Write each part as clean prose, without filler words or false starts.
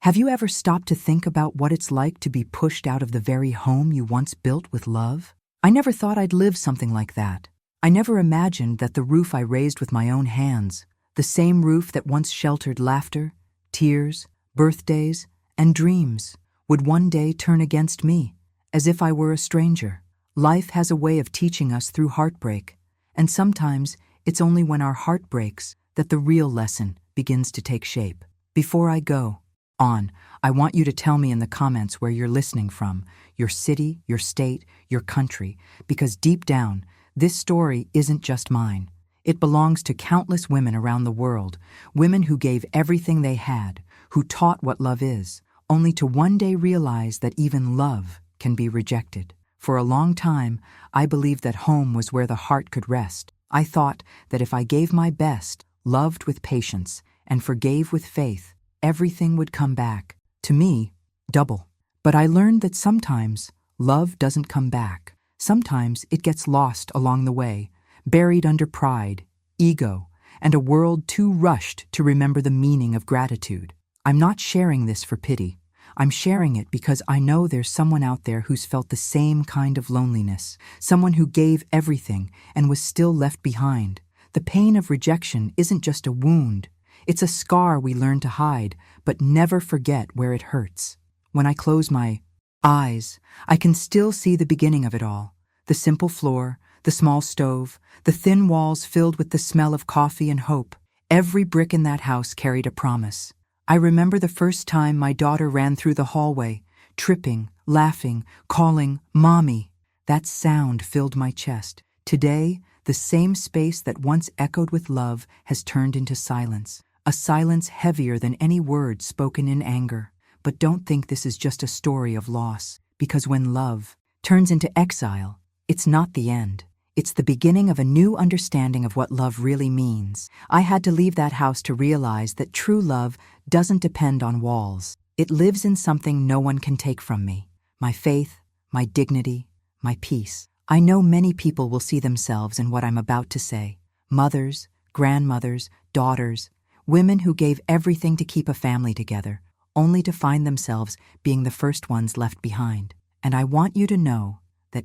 Have you ever stopped to think about what it's like to be pushed out of the very home you once built with love? I never thought I'd live something like that. I never imagined that the roof I raised with my own hands, the same roof that once sheltered laughter, tears, birthdays, and dreams, would one day turn against me, as if I were a stranger. Life has a way of teaching us through heartbreak, and sometimes it's only when our heart breaks that the real lesson begins to take shape. Before I go on, I want you to tell me in the comments where you're listening from, your city, your state, your country, because deep down, this story isn't just mine. It belongs to countless women around the world, women who gave everything they had, who taught what love is, only to one day realize that even love can be rejected. For a long time, I believed that home was where the heart could rest. I thought that if I gave my best, loved with patience, and forgave with faith, everything would come back. To me, double. But I learned that sometimes love doesn't come back. Sometimes it gets lost along the way, buried under pride, ego, and a world too rushed to remember the meaning of gratitude. I'm not sharing this for pity. I'm sharing it because I know there's someone out there who's felt the same kind of loneliness, someone who gave everything and was still left behind. The pain of rejection isn't just a wound. It's a scar we learn to hide, but never forget where it hurts. When I close my eyes, I can still see the beginning of it all. The simple floor, the small stove, the thin walls filled with the smell of coffee and hope. Every brick in that house carried a promise. I remember the first time my daughter ran through the hallway, tripping, laughing, calling, "Mommy." That sound filled my chest. Today, the same space that once echoed with love has turned into silence, a silence heavier than any word spoken in anger. But don't think this is just a story of loss, because when love turns into exile, it's not the end. It's the beginning of a new understanding of what love really means. I had to leave that house to realize that true love doesn't depend on walls. It lives in something no one can take from me. My faith, my dignity, my peace. I know many people will see themselves in what I'm about to say. Mothers, grandmothers, daughters, women who gave everything to keep a family together, only to find themselves being the first ones left behind. And I want you to know that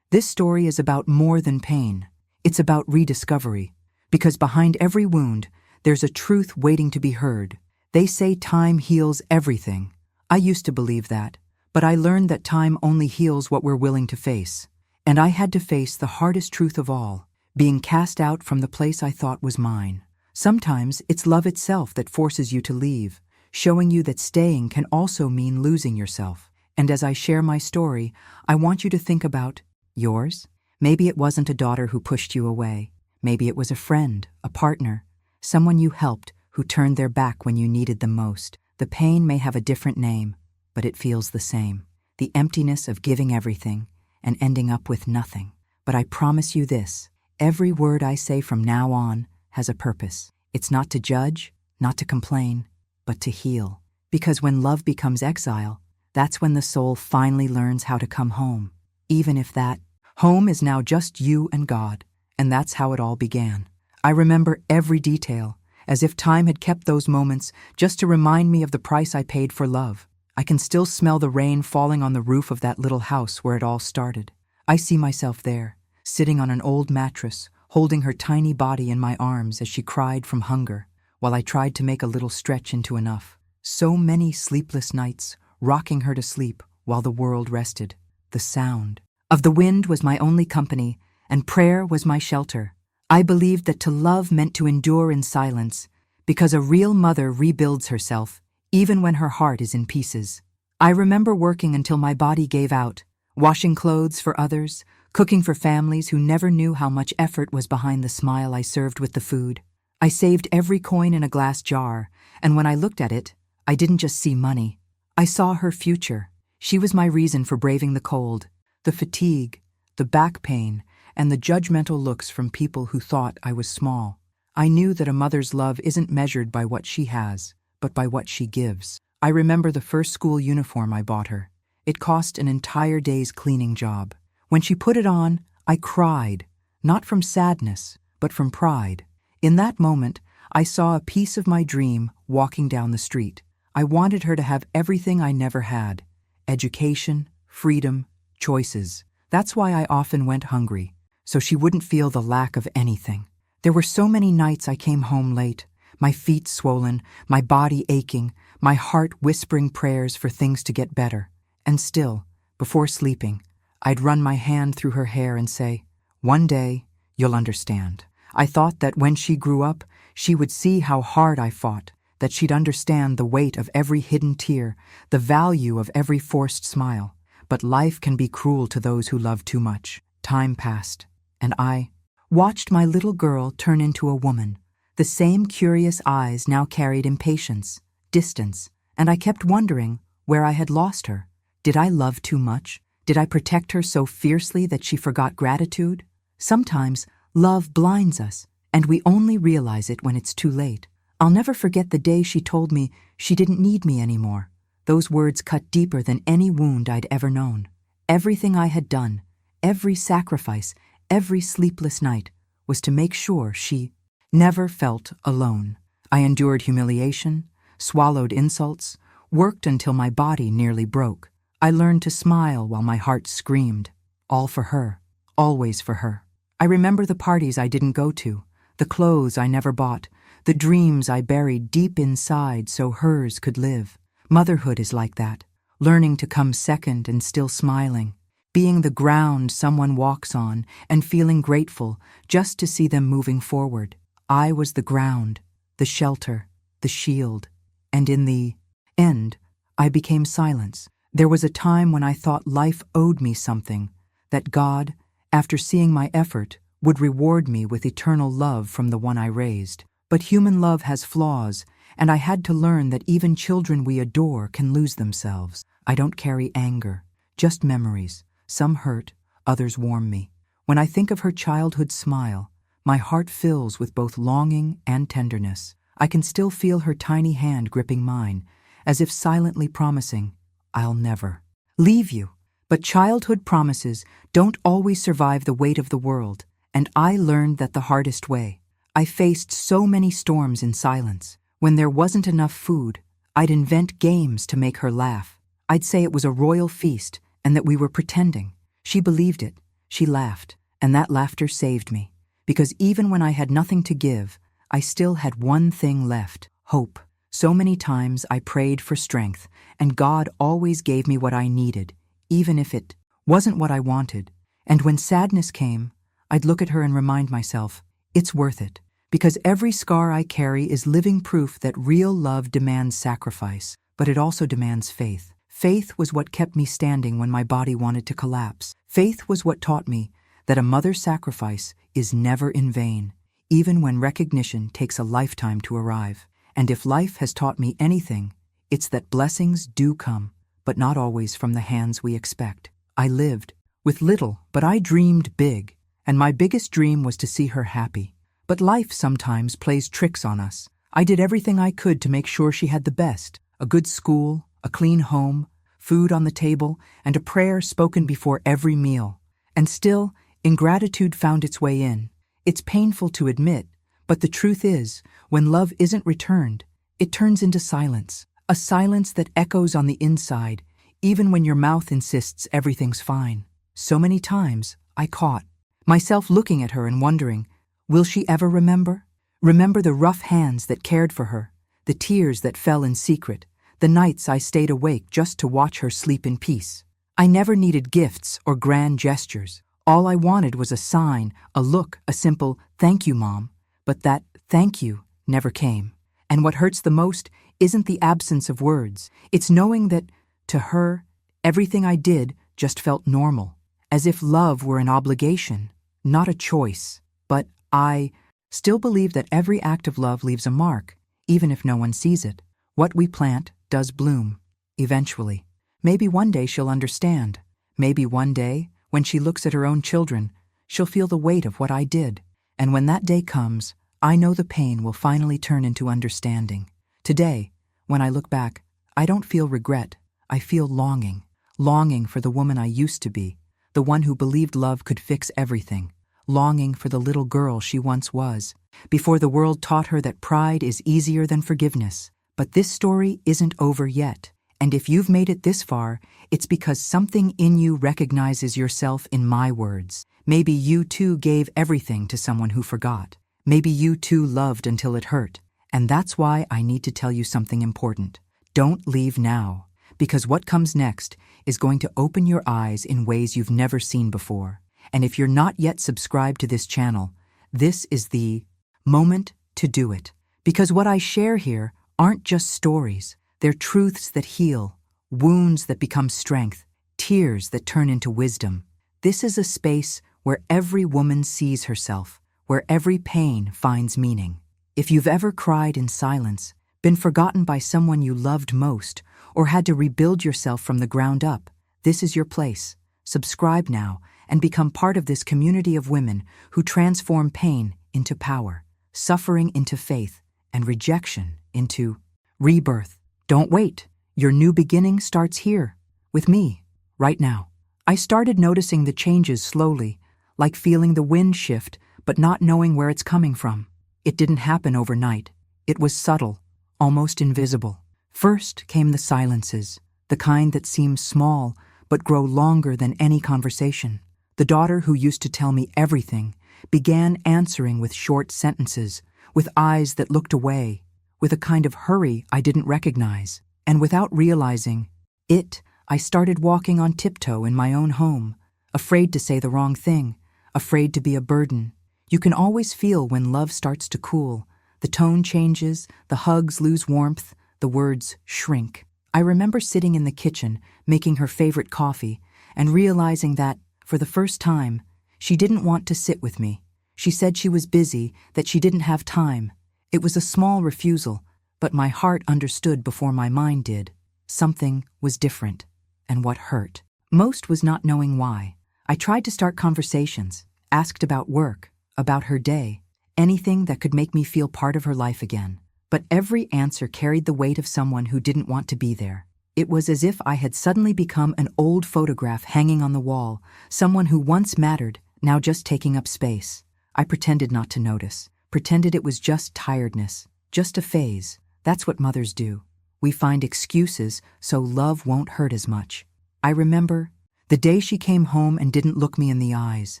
this story is about more than pain. It's about rediscovery. Because behind every wound, there's a truth waiting to be heard. They say time heals everything. I used to believe that, but I learned that time only heals what we're willing to face. And I had to face the hardest truth of all, being cast out from the place I thought was mine. Sometimes it's love itself that forces you to leave, showing you that staying can also mean losing yourself. And as I share my story, I want you to think about yours. Maybe it wasn't a daughter who pushed you away. Maybe it was a friend, a partner, someone you helped who turned their back when you needed them most. The pain may have a different name, but it feels the same. The emptiness of giving everything and ending up with nothing. But I promise you this, every word I say from now on has a purpose. It's not to judge, not to complain, but to heal. Because when love becomes exile, that's when the soul finally learns how to come home. Even if that home is now just you and God, and that's how it all began. I remember every detail, as if time had kept those moments just to remind me of the price I paid for love. I can still smell the rain falling on the roof of that little house where it all started. I see myself there, sitting on an old mattress, holding her tiny body in my arms as she cried from hunger, while I tried to make a little stretch into enough. So many sleepless nights, rocking her to sleep while the world rested. The sound of the wind was my only company, and prayer was my shelter. I believed that to love meant to endure in silence, because a real mother rebuilds herself, even when her heart is in pieces. I remember working until my body gave out, washing clothes for others, cooking for families who never knew how much effort was behind the smile I served with the food. I saved every coin in a glass jar, and when I looked at it, I didn't just see money. I saw her future. She was my reason for braving the cold, the fatigue, the back pain, and the judgmental looks from people who thought I was small. I knew that a mother's love isn't measured by what she has, but by what she gives. I remember the first school uniform I bought her. It cost an entire day's cleaning job. When she put it on, I cried, not from sadness, but from pride. In that moment, I saw a piece of my dream walking down the street. I wanted her to have everything I never had: education, freedom, choices. That's why I often went hungry, so she wouldn't feel the lack of anything. There were so many nights I came home late, my feet swollen, my body aching, my heart whispering prayers for things to get better. And still, before sleeping, I'd run my hand through her hair and say, "One day, you'll understand." I thought that when she grew up, she would see how hard I fought, that she'd understand the weight of every hidden tear, the value of every forced smile. But life can be cruel to those who love too much. Time passed, and I watched my little girl turn into a woman. The same curious eyes now carried impatience, distance, and I kept wondering where I had lost her. Did I love too much? Did I protect her so fiercely that she forgot gratitude? Sometimes love blinds us, and we only realize it when it's too late. I'll never forget the day she told me she didn't need me anymore. Those words cut deeper than any wound I'd ever known. Everything I had done, every sacrifice, every sleepless night, was to make sure she never felt alone. I endured humiliation, swallowed insults, worked until my body nearly broke. I learned to smile while my heart screamed. All for her, always for her. I remember the parties I didn't go to, the clothes I never bought, the dreams I buried deep inside so hers could live. Motherhood is like that, learning to come second and still smiling, being the ground someone walks on and feeling grateful just to see them moving forward. I was the ground, the shelter, the shield, and in the end, I became silence. There was a time when I thought life owed me something, that God, after seeing my effort, would reward me with eternal love from the one I raised. But human love has flaws, and I had to learn that even children we adore can lose themselves. I don't carry anger, just memories. Some hurt, others warm me. When I think of her childhood smile, my heart fills with both longing and tenderness. I can still feel her tiny hand gripping mine, as if silently promising, "I'll never leave you." But childhood promises don't always survive the weight of the world, and I learned that the hardest way. I faced so many storms in silence. When there wasn't enough food, I'd invent games to make her laugh. I'd say it was a royal feast and that we were pretending. She believed it. She laughed, and that laughter saved me. Because even when I had nothing to give, I still had one thing left: hope. So many times I prayed for strength, and God always gave me what I needed, even if it wasn't what I wanted. And when sadness came, I'd look at her and remind myself, it's worth it. Because every scar I carry is living proof that real love demands sacrifice, but it also demands faith. Faith was what kept me standing when my body wanted to collapse. Faith was what taught me that a mother's sacrifice is never in vain, even when recognition takes a lifetime to arrive. And if life has taught me anything, it's that blessings do come, but not always from the hands we expect. I lived with little, but I dreamed big, and my biggest dream was to see her happy. But life sometimes plays tricks on us. I did everything I could to make sure she had the best: a good school, a clean home, food on the table, and a prayer spoken before every meal. And still, ingratitude found its way in. It's painful to admit, but the truth is, when love isn't returned, it turns into silence. A silence that echoes on the inside, even when your mouth insists everything's fine. So many times, I caught myself looking at her and wondering, will she ever remember? Remember the rough hands that cared for her, the tears that fell in secret, the nights I stayed awake just to watch her sleep in peace. I never needed gifts or grand gestures. All I wanted was a sign, a look, a simple, "Thank you, Mom." But that thank you never came. And what hurts the most isn't the absence of words. It's knowing that, to her, everything I did just felt normal, as if love were an obligation, not a choice. But I still believe that every act of love leaves a mark, even if no one sees it. What we plant does bloom, eventually. Maybe one day she'll understand. Maybe one day, when she looks at her own children, she'll feel the weight of what I did. And when that day comes, I know the pain will finally turn into understanding. Today, when I look back, I don't feel regret. I feel longing. Longing for the woman I used to be, the one who believed love could fix everything. Longing for the little girl she once was, before the world taught her that pride is easier than forgiveness. But this story isn't over yet. And if you've made it this far, it's because something in you recognizes yourself in my words. Maybe you too gave everything to someone who forgot. Maybe you too loved until it hurt. And that's why I need to tell you something important. Don't leave now, because what comes next is going to open your eyes in ways you've never seen before. And if you're not yet subscribed to this channel, this is the moment to do it. Because what I share here aren't just stories. They're truths that heal, wounds that become strength, tears that turn into wisdom. This is a space where every woman sees herself, where every pain finds meaning. If you've ever cried in silence, been forgotten by someone you loved most, or had to rebuild yourself from the ground up, this is your place. Subscribe now and become part of this community of women who transform pain into power, suffering into faith, and rejection into rebirth. Don't wait. Your new beginning starts here, with me, right now. I started noticing the changes slowly, like feeling the wind shift, but not knowing where it's coming from. It didn't happen overnight. It was subtle, almost invisible. First came the silences, the kind that seem small, but grow longer than any conversation. The daughter who used to tell me everything began answering with short sentences, with eyes that looked away, with a kind of hurry I didn't recognize. And without realizing it, I started walking on tiptoe in my own home, afraid to say the wrong thing, afraid to be a burden. You can always feel when love starts to cool. The tone changes, the hugs lose warmth, the words shrink. I remember sitting in the kitchen, making her favorite coffee, and realizing that, for the first time, she didn't want to sit with me. She said she was busy, that she didn't have time. It was a small refusal, but my heart understood before my mind did. Something was different, and what hurt most was not knowing why. I tried to start conversations, asked about work, about her day, anything that could make me feel part of her life again. But every answer carried the weight of someone who didn't want to be there. It was as if I had suddenly become an old photograph hanging on the wall, someone who once mattered, now just taking up space. I pretended not to notice, pretended it was just tiredness, just a phase. That's what mothers do. We find excuses so love won't hurt as much. I remember the day she came home and didn't look me in the eyes.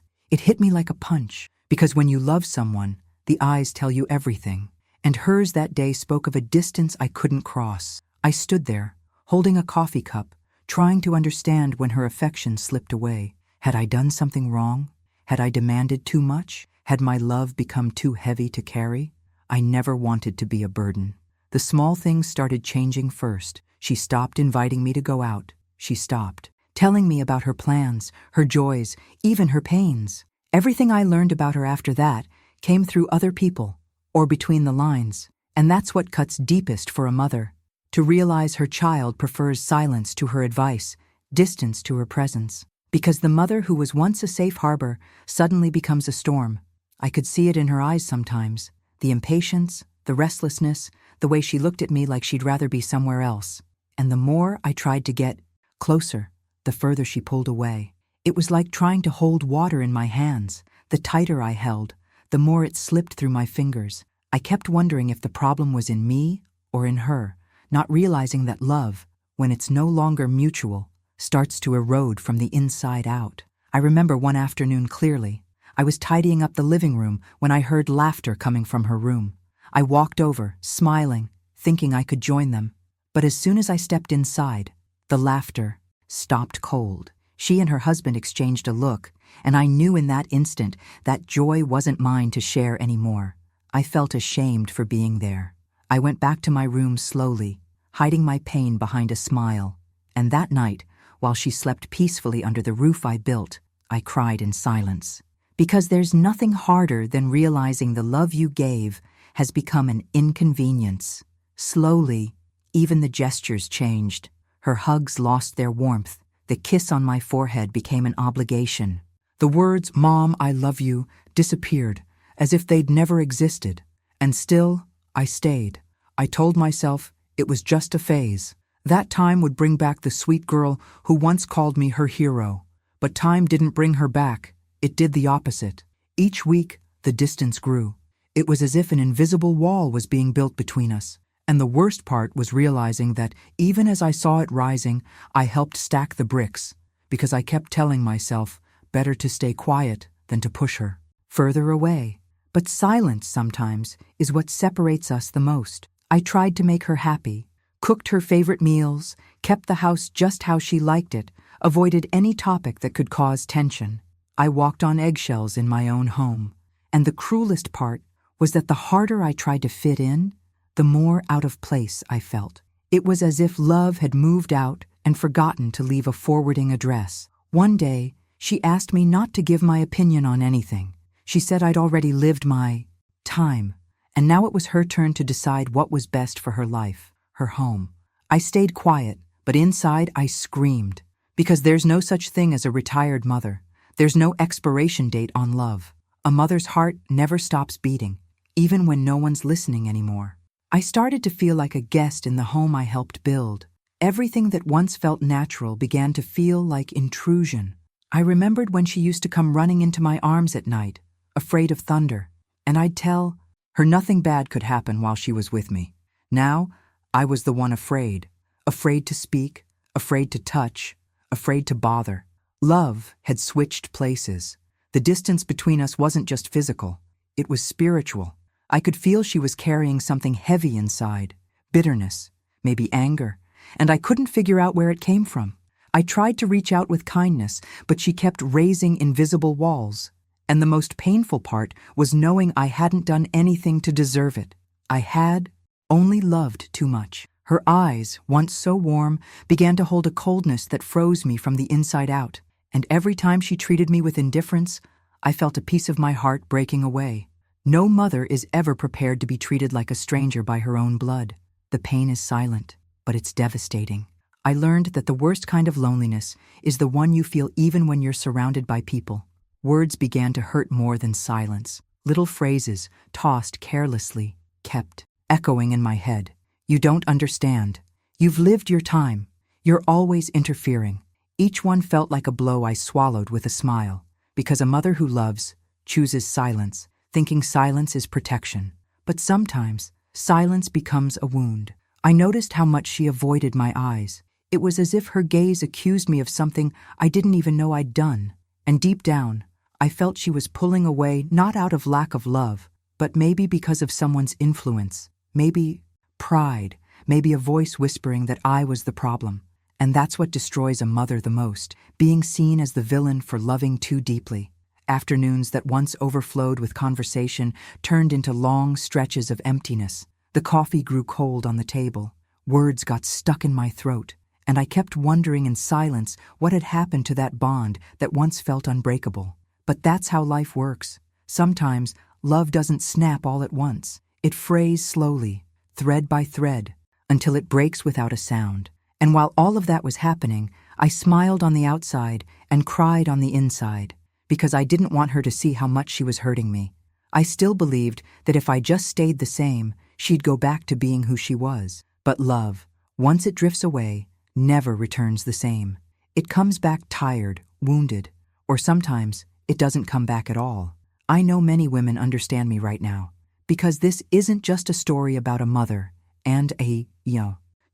It hit me like a punch, because when you love someone, the eyes tell you everything. And hers that day spoke of a distance I couldn't cross. I stood there, holding a coffee cup, trying to understand when her affection slipped away. Had I done something wrong? Had I demanded too much? Had my love become too heavy to carry? I never wanted to be a burden. The small things started changing first. She stopped inviting me to go out. She stopped telling me about her plans, her joys, even her pains. Everything I learned about her after that came through other people, or between the lines. And that's what cuts deepest for a mother. To realize her child prefers silence to her advice, distance to her presence. Because the mother who was once a safe harbor suddenly becomes a storm. I could see it in her eyes sometimes. The impatience, the restlessness, the way she looked at me like she'd rather be somewhere else. And the more I tried to get closer, the further she pulled away. It was like trying to hold water in my hands. The tighter I held, the more it slipped through my fingers. I kept wondering if the problem was in me or in her, not realizing that love, when it's no longer mutual, starts to erode from the inside out. I remember one afternoon clearly. I was tidying up the living room when I heard laughter coming from her room. I walked over, smiling, thinking I could join them. But as soon as I stepped inside, the laughter stopped cold. She and her husband exchanged a look, and I knew in that instant that joy wasn't mine to share anymore. I felt ashamed for being there. I went back to my room slowly, hiding my pain behind a smile. And that night, while she slept peacefully under the roof I built, I cried in silence. Because there's nothing harder than realizing the love you gave has become an inconvenience. Slowly, even the gestures changed. Her hugs lost their warmth. The kiss on my forehead became an obligation. The words, "Mom, I love you," disappeared, as if they'd never existed. And still, I stayed. I told myself it was just a phase. That time would bring back the sweet girl who once called me her hero. But time didn't bring her back. It did the opposite. Each week, the distance grew. It was as if an invisible wall was being built between us. And the worst part was realizing that even as I saw it rising, I helped stack the bricks, because I kept telling myself, better to stay quiet than to push her further away. But silence sometimes is what separates us the most. I tried to make her happy, cooked her favorite meals, kept the house just how she liked it, avoided any topic that could cause tension. I walked on eggshells in my own home. And the cruelest part was that the harder I tried to fit in, the more out of place I felt. It was as if love had moved out and forgotten to leave a forwarding address. One day, she asked me not to give my opinion on anything. She said I'd already lived my time, and now it was her turn to decide what was best for her life, her home. I stayed quiet, but inside I screamed, because there's no such thing as a retired mother. There's no expiration date on love. A mother's heart never stops beating, even when no one's listening anymore. I started to feel like a guest in the home I helped build. Everything that once felt natural began to feel like intrusion. I remembered when she used to come running into my arms at night, afraid of thunder, and I'd tell her nothing bad could happen while she was with me. Now, I was the one afraid to speak, afraid to touch, afraid to bother. Love had switched places. The distance between us wasn't just physical, it was spiritual. I could feel she was carrying something heavy inside, bitterness, maybe anger, and I couldn't figure out where it came from. I tried to reach out with kindness, but she kept raising invisible walls. And the most painful part was knowing I hadn't done anything to deserve it. I had only loved too much. Her eyes, once so warm, began to hold a coldness that froze me from the inside out. And every time she treated me with indifference, I felt a piece of my heart breaking away. No mother is ever prepared to be treated like a stranger by her own blood. The pain is silent, but it's devastating. I learned that the worst kind of loneliness is the one you feel even when you're surrounded by people. Words began to hurt more than silence. Little phrases, tossed carelessly, kept echoing in my head. You don't understand. You've lived your time. You're always interfering. Each one felt like a blow I swallowed with a smile, because a mother who loves chooses silence, thinking silence is protection. But sometimes, silence becomes a wound. I noticed how much she avoided my eyes. It was as if her gaze accused me of something I didn't even know I'd done. And deep down, I felt she was pulling away not out of lack of love, but maybe because of someone's influence, maybe pride, maybe a voice whispering that I was the problem. And that's what destroys a mother the most, being seen as the villain for loving too deeply. Afternoons that once overflowed with conversation turned into long stretches of emptiness. The coffee grew cold on the table. Words got stuck in my throat, and I kept wondering in silence what had happened to that bond that once felt unbreakable. But that's how life works. Sometimes love doesn't snap all at once. It frays slowly, thread by thread, until it breaks without a sound. And while all of that was happening, I smiled on the outside and cried on the inside, because I didn't want her to see how much she was hurting me. I still believed that if I just stayed the same, she'd go back to being who she was. But love, once it drifts away, never returns the same. It comes back tired, wounded, or sometimes it doesn't come back at all. I know many women understand me right now, because this isn't just a story about a mother and a,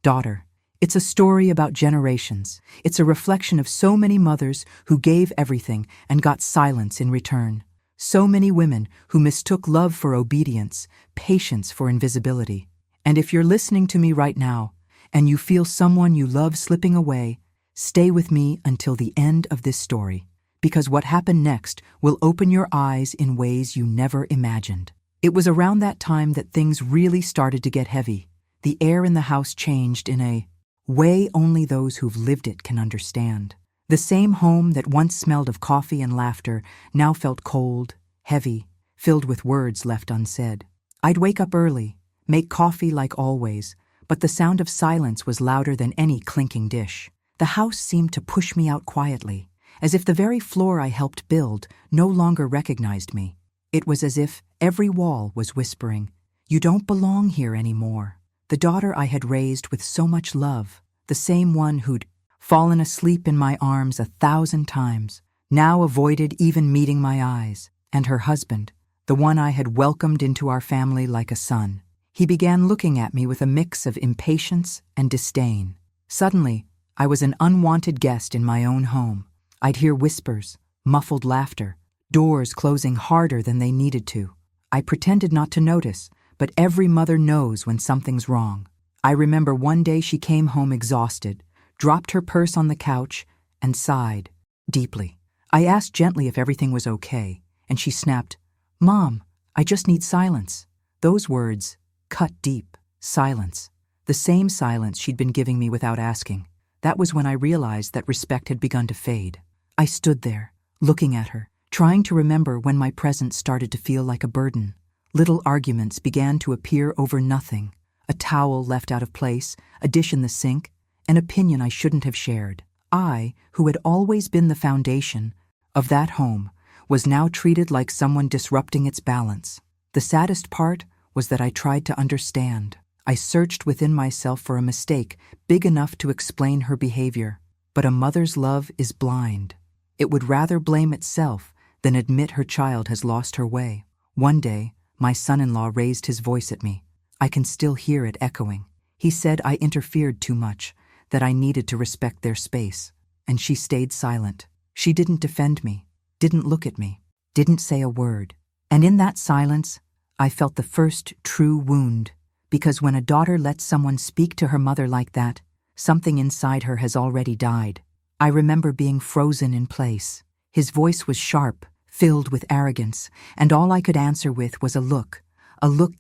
daughter. It's a story about generations. It's a reflection of so many mothers who gave everything and got silence in return. So many women who mistook love for obedience, patience for invisibility. And if you're listening to me right now, and you feel someone you love slipping away, stay with me until the end of this story, because what happened next will open your eyes in ways you never imagined. It was around that time that things really started to get heavy. The air in the house changed in a way only those who've lived it can understand. The same home that once smelled of coffee and laughter now felt cold, heavy, filled with words left unsaid. I'd wake up early, make coffee like always, but the sound of silence was louder than any clinking dish. The house seemed to push me out quietly, as if the very floor I helped build no longer recognized me. It was as if every wall was whispering, "You don't belong here anymore." The daughter I had raised with so much love, the same one who'd fallen asleep in my arms 1,000 times, now avoided even meeting my eyes. And her husband, the one I had welcomed into our family like a son, He began looking at me with a mix of impatience and disdain. Suddenly, I was an unwanted guest in my own home. I'd hear whispers, muffled laughter, doors closing harder than they needed to. I pretended not to notice, but every mother knows when something's wrong. I remember one day she came home exhausted, dropped her purse on the couch, and sighed deeply. I asked gently if everything was okay, and she snapped, "Mom, I just need silence." Those words cut deep. Silence. The same silence she'd been giving me without asking. That was when I realized that respect had begun to fade. I stood there, looking at her, trying to remember when my presence started to feel like a burden. Little arguments began to appear over nothing. A towel left out of place, a dish in the sink, an opinion I shouldn't have shared. I, who had always been the foundation of that home, was now treated like someone disrupting its balance. The saddest part was that I tried to understand. I searched within myself for a mistake big enough to explain her behavior. But a mother's love is blind. It would rather blame itself than admit her child has lost her way. One day, my son-in-law raised his voice at me. I can still hear it echoing. He said I interfered too much, that I needed to respect their space. And she stayed silent. She didn't defend me, didn't look at me, didn't say a word. And in that silence, I felt the first true wound. Because when a daughter lets someone speak to her mother like that, something inside her has already died. I remember being frozen in place. His voice was sharp, filled with arrogance, and all I could answer with was a look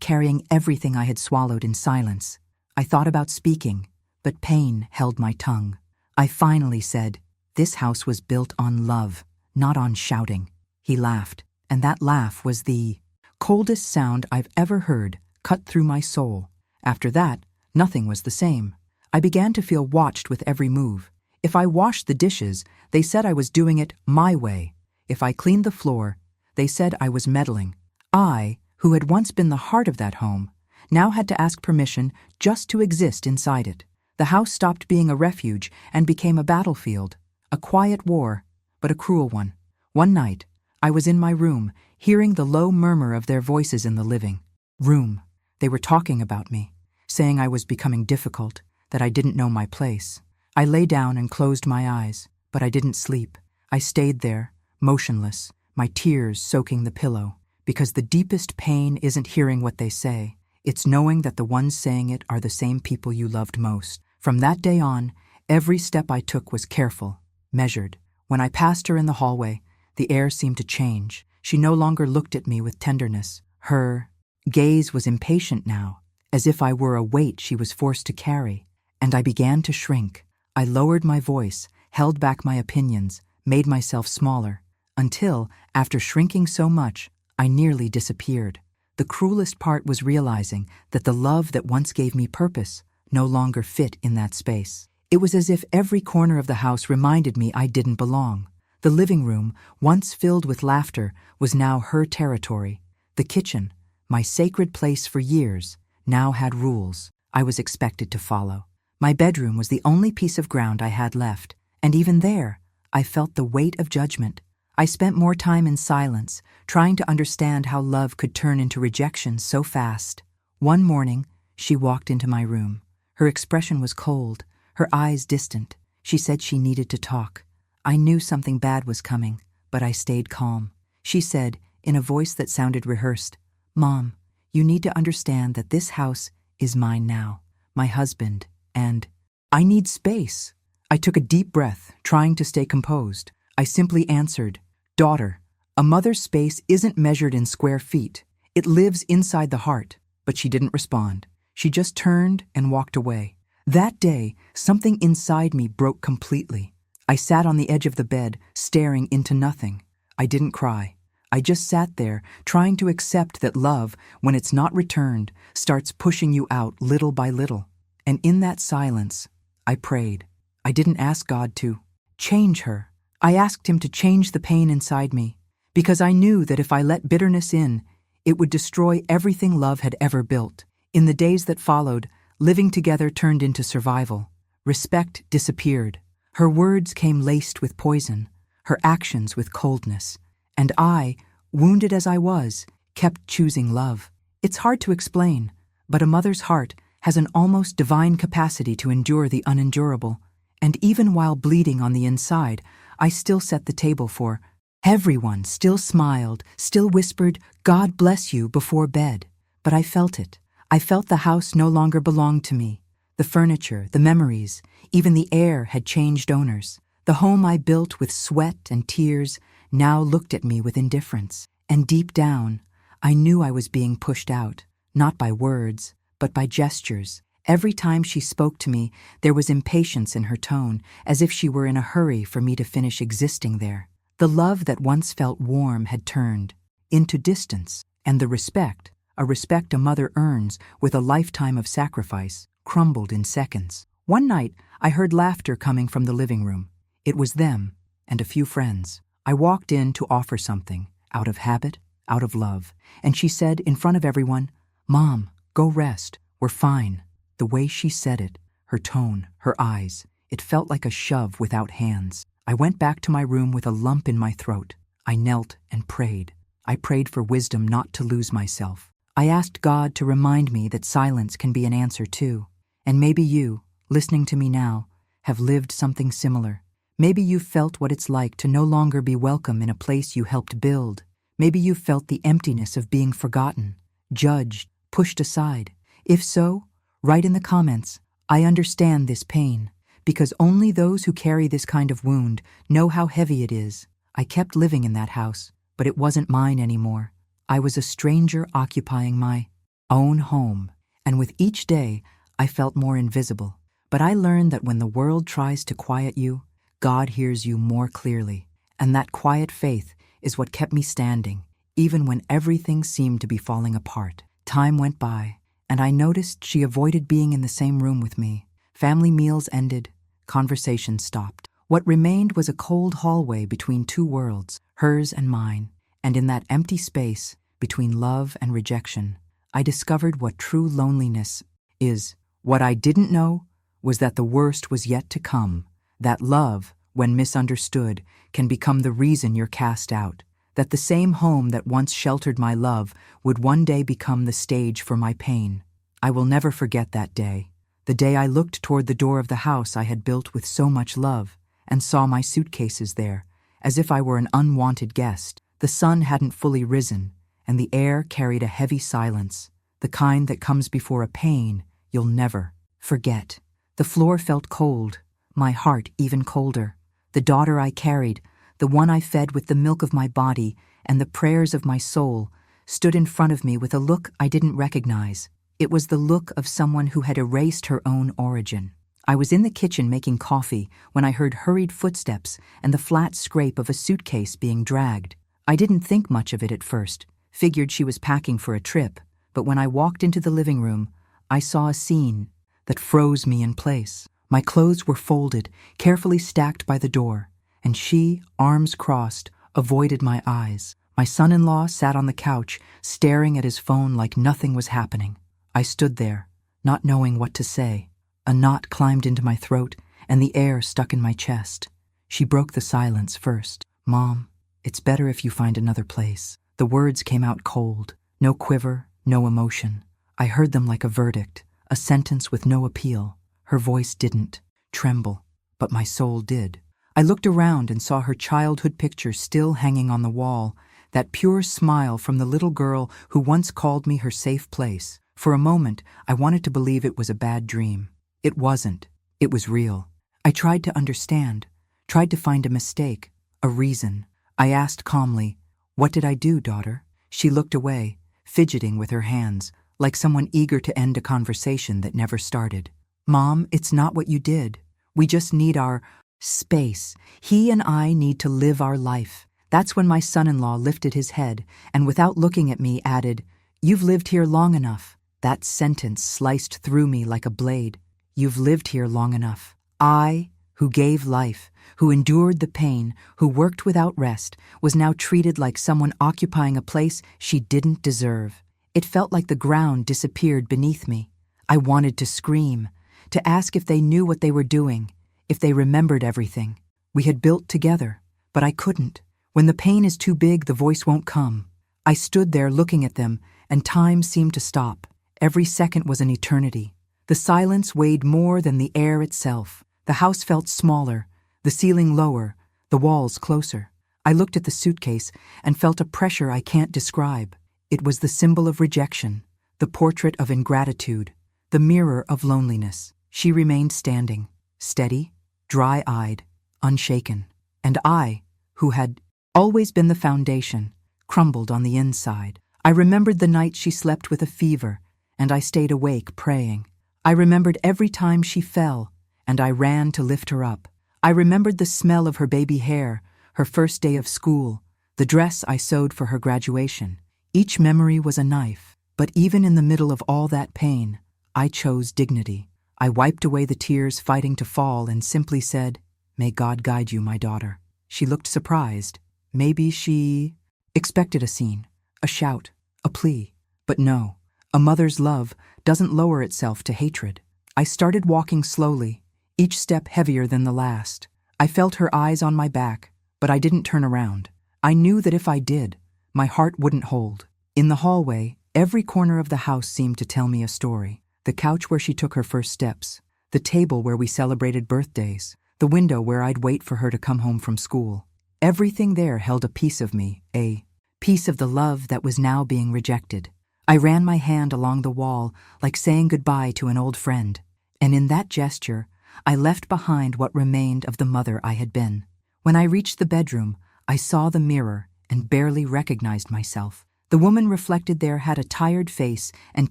carrying everything I had swallowed in silence. I thought about speaking, but pain held my tongue. I finally said, "This house was built on love, not on shouting." He laughed, and that laugh was the coldest sound I've ever heard, cut through my soul. After that, nothing was the same. I began to feel watched with every move. If I washed the dishes, they said I was doing it my way. If I cleaned the floor, they said I was meddling. I, who had once been the heart of that home, now had to ask permission just to exist inside it. The house stopped being a refuge and became a battlefield, a quiet war, but a cruel one. One night, I was in my room, hearing the low murmur of their voices in the living room. They were talking about me, saying I was becoming difficult, that I didn't know my place. I lay down and closed my eyes, but I didn't sleep. I stayed there, motionless, my tears soaking the pillow, because the deepest pain isn't hearing what they say. It's knowing that the ones saying it are the same people you loved most. From that day on, every step I took was careful, measured. When I passed her in the hallway, the air seemed to change. She no longer looked at me with tenderness. Her gaze was impatient now, as if I were a weight she was forced to carry. And I began to shrink. I lowered my voice, held back my opinions, made myself smaller, until, after shrinking so much, I nearly disappeared. The cruelest part was realizing that the love that once gave me purpose no longer fit in that space. It was as if every corner of the house reminded me I didn't belong. The living room, once filled with laughter, was now her territory. The kitchen, my sacred place for years, now had rules I was expected to follow. My bedroom was the only piece of ground I had left, and even there, I felt the weight of judgment. I spent more time in silence, trying to understand how love could turn into rejection so fast. One morning, she walked into my room. Her expression was cold, her eyes distant. She said she needed to talk. I knew something bad was coming, but I stayed calm. She said, in a voice that sounded rehearsed, "Mom, you need to understand that this house is mine now, my husband, and I need space." I took a deep breath, trying to stay composed. I simply answered, "Daughter, a mother's space isn't measured in square feet. It lives inside the heart." But she didn't respond. She just turned and walked away. That day, something inside me broke completely. I sat on the edge of the bed, staring into nothing. I didn't cry. I just sat there, trying to accept that love, when it's not returned, starts pushing you out little by little. And in that silence, I prayed. I didn't ask God to change her. I asked him to change the pain inside me, because I knew that if I let bitterness in, it would destroy everything love had ever built. In the days that followed, living together turned into survival. Respect disappeared. Her words came laced with poison, her actions with coldness. And I, wounded as I was, kept choosing love. It's hard to explain, But a mother's heart has an almost divine capacity to endure the unendurable, and even while bleeding on the inside, I still set the table for everyone, still smiled, still whispered, "God bless you," before bed. But I felt it. I felt the house no longer belonged to me. The furniture, the memories, even the air had changed owners. The home I built with sweat and tears now looked at me with indifference. And deep down, I knew I was being pushed out, not by words, but by gestures. Every time she spoke to me, there was impatience in her tone, as if she were in a hurry for me to finish existing there. The love that once felt warm had turned into distance, and the respect, a respect a mother earns with a lifetime of sacrifice, crumbled in seconds. One night, I heard laughter coming from the living room. It was them and a few friends. I walked in to offer something, out of habit, out of love, and she said in front of everyone, "Mom, go rest, we're fine." The way she said it, her tone, her eyes, it felt like a shove without hands. I went back to my room with a lump in my throat. I knelt and prayed. I prayed for wisdom not to lose myself. I asked God to remind me that silence can be an answer too. And maybe you, listening to me now, have lived something similar. Maybe you've felt what it's like to no longer be welcome in a place you helped build. Maybe you've felt the emptiness of being forgotten, judged, pushed aside. If so, write in the comments, "I understand this pain," because only those who carry this kind of wound know how heavy it is. I kept living in that house, but it wasn't mine anymore. I was a stranger occupying my own home, and with each day, I felt more invisible. But I learned that when the world tries to quiet you, God hears you more clearly, and that quiet faith is what kept me standing, even when everything seemed to be falling apart. Time went by, and I noticed she avoided being in the same room with me. Family meals ended, conversation stopped. What remained was a cold hallway between two worlds, hers and mine, and in that empty space, between love and rejection, I discovered what true loneliness is. What I didn't know was that the worst was yet to come, that love, when misunderstood, can become the reason you're cast out, that the same home that once sheltered my love would one day become the stage for my pain. I will never forget that day, the day I looked toward the door of the house I had built with so much love, and saw my suitcases there, as if I were an unwanted guest. The sun hadn't fully risen, and the air carried a heavy silence, the kind that comes before a pain you'll never forget. The floor felt cold, my heart even colder. The daughter I carried, the one I fed with the milk of my body and the prayers of my soul, stood in front of me with a look I didn't recognize. It was the look of someone who had erased her own origin. I was in the kitchen making coffee when I heard hurried footsteps and the flat scrape of a suitcase being dragged. I didn't think much of it at first, figured she was packing for a trip, but when I walked into the living room, I saw a scene that froze me in place. My clothes were folded, carefully stacked by the door, and she, arms crossed, avoided my eyes. My son-in-law sat on the couch, staring at his phone like nothing was happening. I stood there, not knowing what to say. A knot climbed into my throat, and the air stuck in my chest. She broke the silence first. "Mom, it's better if you find another place." The words came out cold, no quiver, no emotion. I heard them like a verdict, a sentence with no appeal. Her voice didn't tremble, but my soul did. I looked around and saw her childhood picture still hanging on the wall, that pure smile from the little girl who once called me her safe place. For a moment, I wanted to believe it was a bad dream. It wasn't. It was real. I tried to understand, tried to find a mistake, a reason. I asked calmly, "What did I do, daughter?" She looked away, fidgeting with her hands, like someone eager to end a conversation that never started. "Mom, it's not what you did. We just need our space. He and I need to live our life." That's when my son-in-law lifted his head and, without looking at me, added, "You've lived here long enough." That sentence sliced through me like a blade. You've lived here long enough. I, who gave life, who endured the pain, who worked without rest, was now treated like someone occupying a place she didn't deserve. It felt like the ground disappeared beneath me. I wanted to scream, to ask if they knew what they were doing, if they remembered everything. We had built together, but I couldn't. When the pain is too big, the voice won't come. I stood there looking at them, and time seemed to stop. Every second was an eternity. The silence weighed more than the air itself. The house felt smaller, the ceiling lower, the walls closer. I looked at the suitcase and felt a pressure I can't describe. It was the symbol of rejection, the portrait of ingratitude, the mirror of loneliness. She remained standing, steady, dry-eyed, unshaken. And I, who had always been the foundation, crumbled on the inside. I remembered the night she slept with a fever, and I stayed awake praying. I remembered every time she fell, and I ran to lift her up. I remembered the smell of her baby hair, her first day of school, the dress I sewed for her graduation. Each memory was a knife, but even in the middle of all that pain, I chose dignity. I wiped away the tears fighting to fall and simply said, "May God guide you, my daughter." She looked surprised. Maybe she expected a scene, a shout, a plea. But no, a mother's love doesn't lower itself to hatred. I started walking slowly, each step heavier than the last. I felt her eyes on my back, but I didn't turn around. I knew that if I did, my heart wouldn't hold. In the hallway, every corner of the house seemed to tell me a story. The couch where she took her first steps, the table where we celebrated birthdays, the window where I'd wait for her to come home from school. Everything there held a piece of me, a piece of the love that was now being rejected. I ran my hand along the wall, like saying goodbye to an old friend, and in that gesture, I left behind what remained of the mother I had been. When I reached the bedroom, I saw the mirror and barely recognized myself. The woman reflected there had a tired face and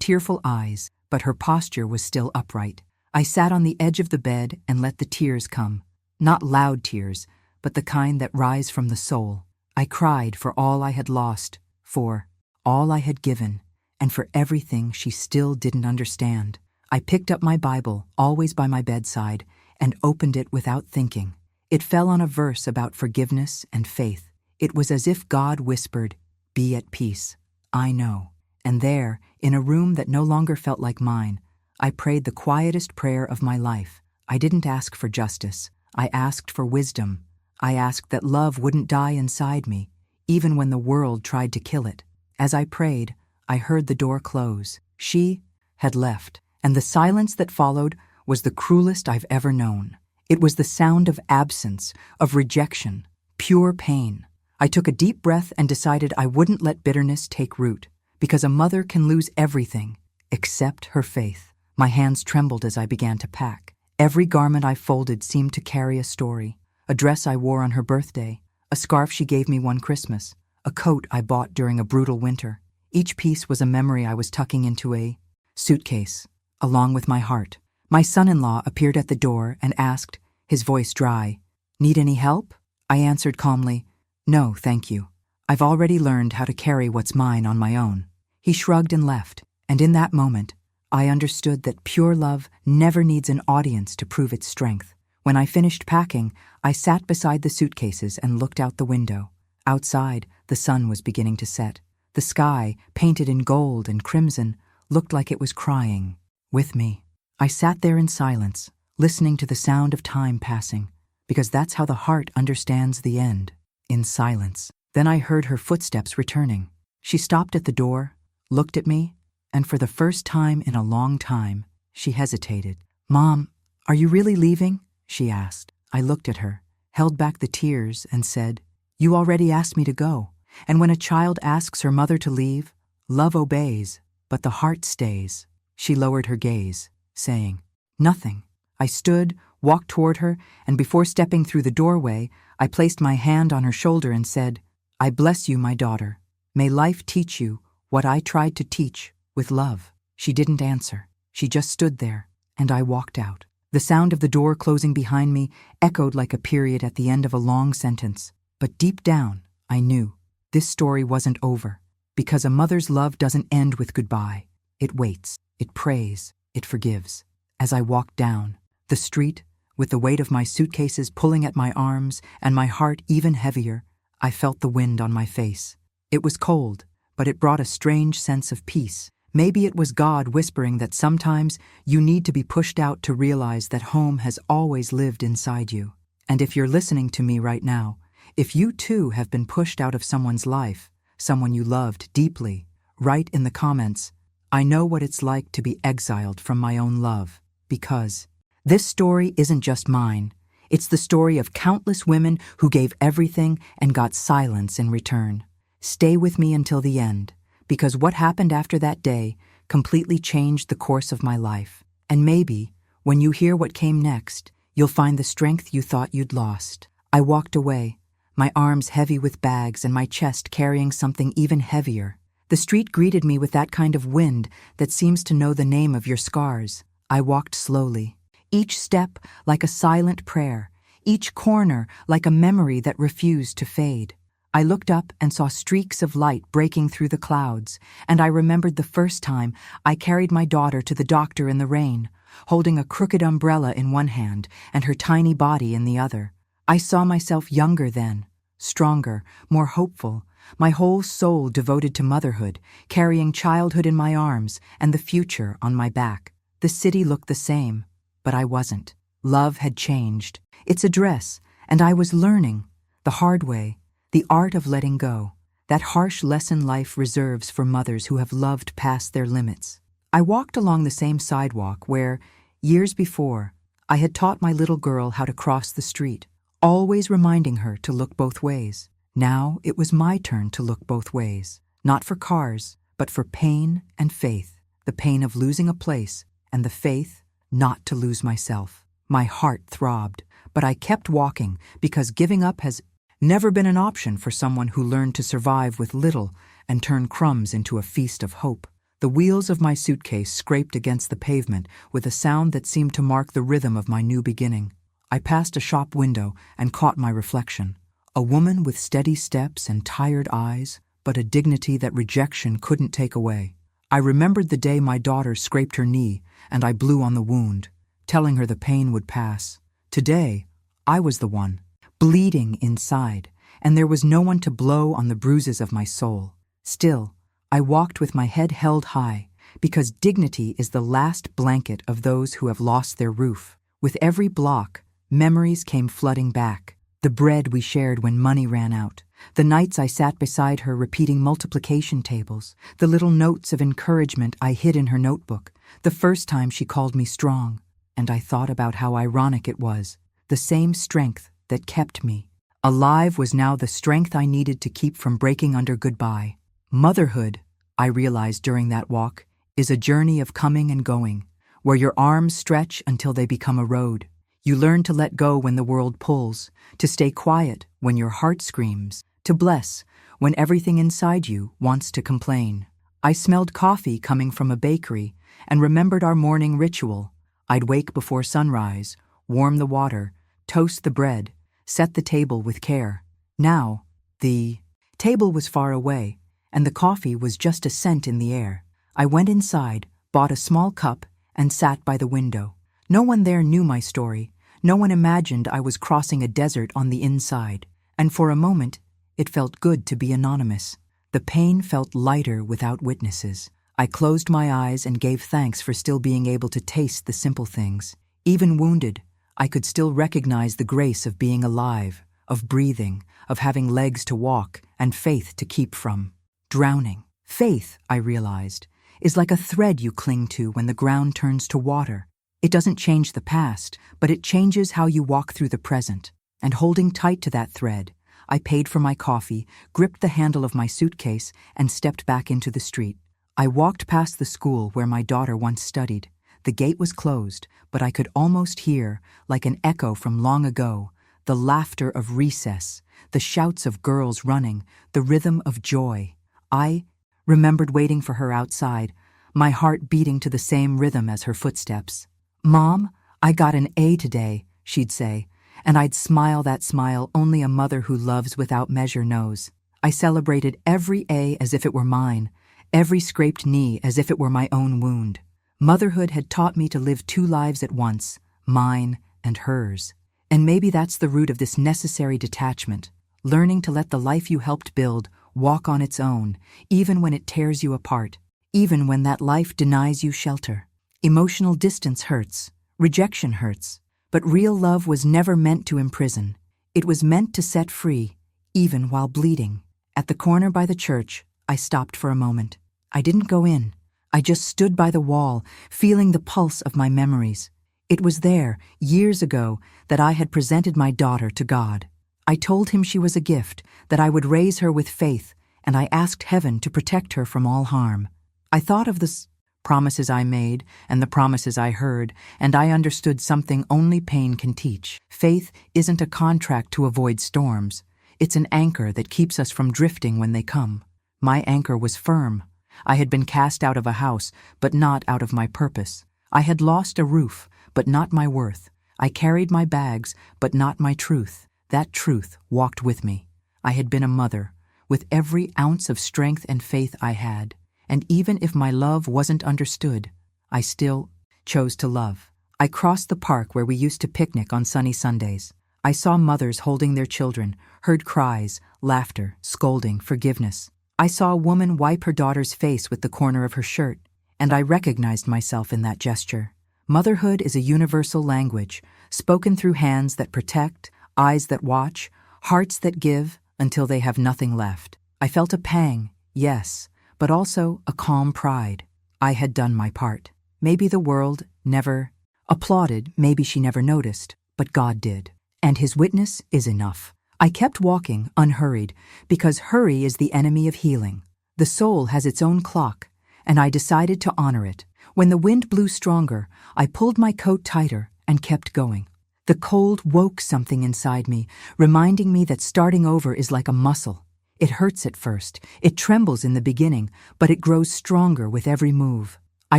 tearful eyes, but her posture was still upright. I sat on the edge of the bed and let the tears come. Not loud tears, but the kind that rise from the soul. I cried for all I had lost, for all I had given, and for everything she still didn't understand. I picked up my Bible, always by my bedside, and opened it without thinking. It fell on a verse about forgiveness and faith. It was as if God whispered, "Be at peace. I know." And there, in a room that no longer felt like mine, I prayed the quietest prayer of my life. I didn't ask for justice. I asked for wisdom. I asked that love wouldn't die inside me, even when the world tried to kill it. As I prayed, I heard the door close. She had left, and the silence that followed was the cruelest I've ever known. It was the sound of absence, of rejection, pure pain. I took a deep breath and decided I wouldn't let bitterness take root, because a mother can lose everything except her faith. My hands trembled as I began to pack. Every garment I folded seemed to carry a story. A dress I wore on her birthday, a scarf she gave me one Christmas, a coat I bought during a brutal winter. Each piece was a memory I was tucking into a suitcase, along with my heart. My son-in-law appeared at the door and asked, his voice dry, "Need any help?" I answered calmly, "No, thank you. I've already learned how to carry what's mine on my own." He shrugged and left, and in that moment, I understood that pure love never needs an audience to prove its strength. When I finished packing, I sat beside the suitcases and looked out the window. Outside, the sun was beginning to set. The sky, painted in gold and crimson, looked like it was crying with me. I sat there in silence, listening to the sound of time passing, because that's how the heart understands the end, in silence. Then I heard her footsteps returning. She stopped at the door, looked at me, and for the first time in a long time, she hesitated. "Mom, are you really leaving?" she asked. I looked at her, held back the tears, and said, "You already asked me to go. And when a child asks her mother to leave, love obeys, but the heart stays." She lowered her gaze, saying, "Nothing." I stood, walked toward her, and before stepping through the doorway, I placed my hand on her shoulder and said, "I bless you, my daughter. May life teach you what I tried to teach with love." She didn't answer. She just stood there, and I walked out. The sound of the door closing behind me echoed like a period at the end of a long sentence. But deep down, I knew this story wasn't over, because a mother's love doesn't end with goodbye. It waits, it prays, it forgives. As I walked down the street, with the weight of my suitcases pulling at my arms and my heart even heavier, I felt the wind on my face. It was cold, but it brought a strange sense of peace. Maybe it was God whispering that sometimes you need to be pushed out to realize that home has always lived inside you. And if you're listening to me right now, if you too have been pushed out of someone's life, someone you loved deeply, write in the comments, I know what it's like to be exiled from my own love, because this story isn't just mine. It's the story of countless women who gave everything and got silence in return. Stay with me until the end, because what happened after that day completely changed the course of my life. And maybe, when you hear what came next, you'll find the strength you thought you'd lost. I walked away, my arms heavy with bags and my chest carrying something even heavier. The street greeted me with that kind of wind that seems to know the name of your scars. I walked slowly, each step like a silent prayer, each corner like a memory that refused to fade. I looked up and saw streaks of light breaking through the clouds, and I remembered the first time I carried my daughter to the doctor in the rain, holding a crooked umbrella in one hand and her tiny body in the other. I saw myself younger then, stronger, more hopeful, my whole soul devoted to motherhood, carrying childhood in my arms and the future on my back. The city looked the same, but I wasn't. Love had changed its address, and I was learning, the hard way, the art of letting go, that harsh lesson life reserves for mothers who have loved past their limits. I walked along the same sidewalk where, years before, I had taught my little girl how to cross the street, always reminding her to look both ways. Now it was my turn to look both ways, not for cars, but for pain and faith, the pain of losing a place and the faith not to lose myself. My heart throbbed, but I kept walking because giving up has never been an option for someone who learned to survive with little and turn crumbs into a feast of hope. The wheels of my suitcase scraped against the pavement with a sound that seemed to mark the rhythm of my new beginning. I passed a shop window and caught my reflection. A woman with steady steps and tired eyes, but a dignity that rejection couldn't take away. I remembered the day my daughter scraped her knee and I blew on the wound, telling her the pain would pass. Today, I was the one, bleeding inside, and there was no one to blow on the bruises of my soul. Still, I walked with my head held high, because dignity is the last blanket of those who have lost their roof. With every block, memories came flooding back. The bread we shared when money ran out, the nights I sat beside her repeating multiplication tables, the little notes of encouragement I hid in her notebook, the first time she called me strong. And I thought about how ironic it was. The same strength that kept me alive was now the strength I needed to keep from breaking under goodbye. Motherhood, I realized during that walk, is a journey of coming and going, where your arms stretch until they become a road. You learn to let go when the world pulls, to stay quiet when your heart screams, to bless when everything inside you wants to complain. I smelled coffee coming from a bakery and remembered our morning ritual. I'd wake before sunrise, warm the water, toast the bread, set the table with care. Now, the table was far away, and the coffee was just a scent in the air. I went inside, bought a small cup, and sat by the window. No one there knew my story. No one imagined I was crossing a desert on the inside. And for a moment, it felt good to be anonymous. The pain felt lighter without witnesses. I closed my eyes and gave thanks for still being able to taste the simple things. Even wounded, I could still recognize the grace of being alive, of breathing, of having legs to walk, and faith to keep from drowning. Faith, I realized, is like a thread you cling to when the ground turns to water. It doesn't change the past, but it changes how you walk through the present. And holding tight to that thread, I paid for my coffee, gripped the handle of my suitcase, and stepped back into the street. I walked past the school where my daughter once studied. The gate was closed, but I could almost hear, like an echo from long ago, the laughter of recess, the shouts of girls running, the rhythm of joy. I remembered waiting for her outside, my heart beating to the same rhythm as her footsteps. "Mom, I got an A today," she'd say, and I'd smile that smile only a mother who loves without measure knows. I celebrated every A as if it were mine, every scraped knee as if it were my own wound. Motherhood had taught me to live two lives at once, mine and hers. And maybe that's the root of this necessary detachment, learning to let the life you helped build walk on its own, even when it tears you apart, even when that life denies you shelter. Emotional distance hurts, rejection hurts, but real love was never meant to imprison. It was meant to set free, even while bleeding. At the corner by the church, I stopped for a moment. I didn't go in. I just stood by the wall, feeling the pulse of my memories. It was there, years ago, that I had presented my daughter to God. I told him she was a gift, that I would raise her with faith, and I asked heaven to protect her from all harm. I thought of the promises I made and the promises I heard, and I understood something only pain can teach. Faith isn't a contract to avoid storms. It's an anchor that keeps us from drifting when they come. My anchor was firm. I had been cast out of a house, but not out of my purpose. I had lost a roof, but not my worth. I carried my bags, but not my truth. That truth walked with me. I had been a mother, with every ounce of strength and faith I had. And even if my love wasn't understood, I still chose to love. I crossed the park where we used to picnic on sunny Sundays. I saw mothers holding their children, heard cries, laughter, scolding, forgiveness. I saw a woman wipe her daughter's face with the corner of her shirt, and I recognized myself in that gesture. Motherhood is a universal language, spoken through hands that protect, eyes that watch, hearts that give until they have nothing left. I felt a pang, yes, but also a calm pride. I had done my part. Maybe the world never applauded, maybe she never noticed, but God did. And his witness is enough. I kept walking, unhurried, because hurry is the enemy of healing. The soul has its own clock, and I decided to honor it. When the wind blew stronger, I pulled my coat tighter and kept going. The cold woke something inside me, reminding me that starting over is like a muscle. It hurts at first, it trembles in the beginning, but it grows stronger with every move. I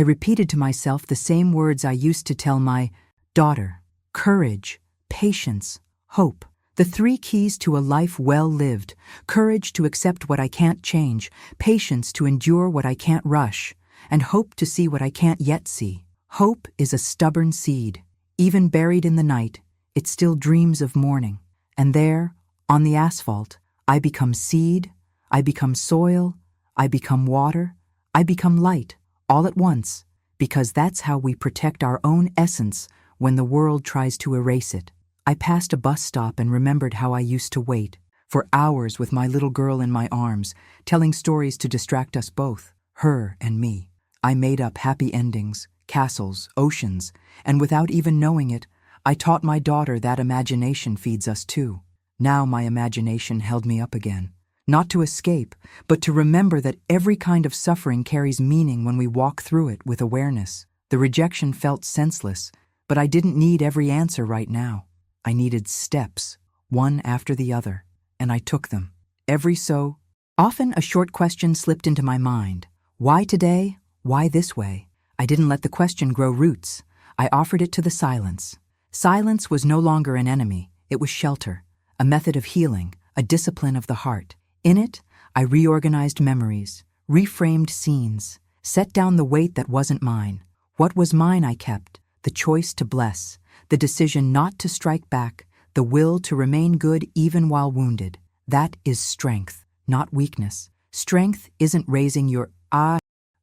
repeated to myself the same words I used to tell my daughter: courage, patience, hope. The 3 keys to a life well lived: courage to accept what I can't change, patience to endure what I can't rush, and hope to see what I can't yet see. Hope is a stubborn seed. Even buried in the night, it still dreams of morning. And there, on the asphalt, I become seed, I become soil, I become water, I become light, all at once, because that's how we protect our own essence when the world tries to erase it. I passed a bus stop and remembered how I used to wait, for hours with my little girl in my arms, telling stories to distract us both, her and me. I made up happy endings, castles, oceans, and without even knowing it, I taught my daughter that imagination feeds us too. Now my imagination held me up again, not to escape, but to remember that every kind of suffering carries meaning when we walk through it with awareness. The rejection felt senseless, but I didn't need every answer right now. I needed steps, one after the other, and I took them. Every so often a short question slipped into my mind. Why today? Why this way? I didn't let the question grow roots. I offered it to the silence. Silence was no longer an enemy. It was shelter, a method of healing, a discipline of the heart. In it, I reorganized memories, reframed scenes, set down the weight that wasn't mine. What was mine I kept, the choice to bless, the decision not to strike back, the will to remain good even while wounded. That is strength, not weakness. Strength isn't raising your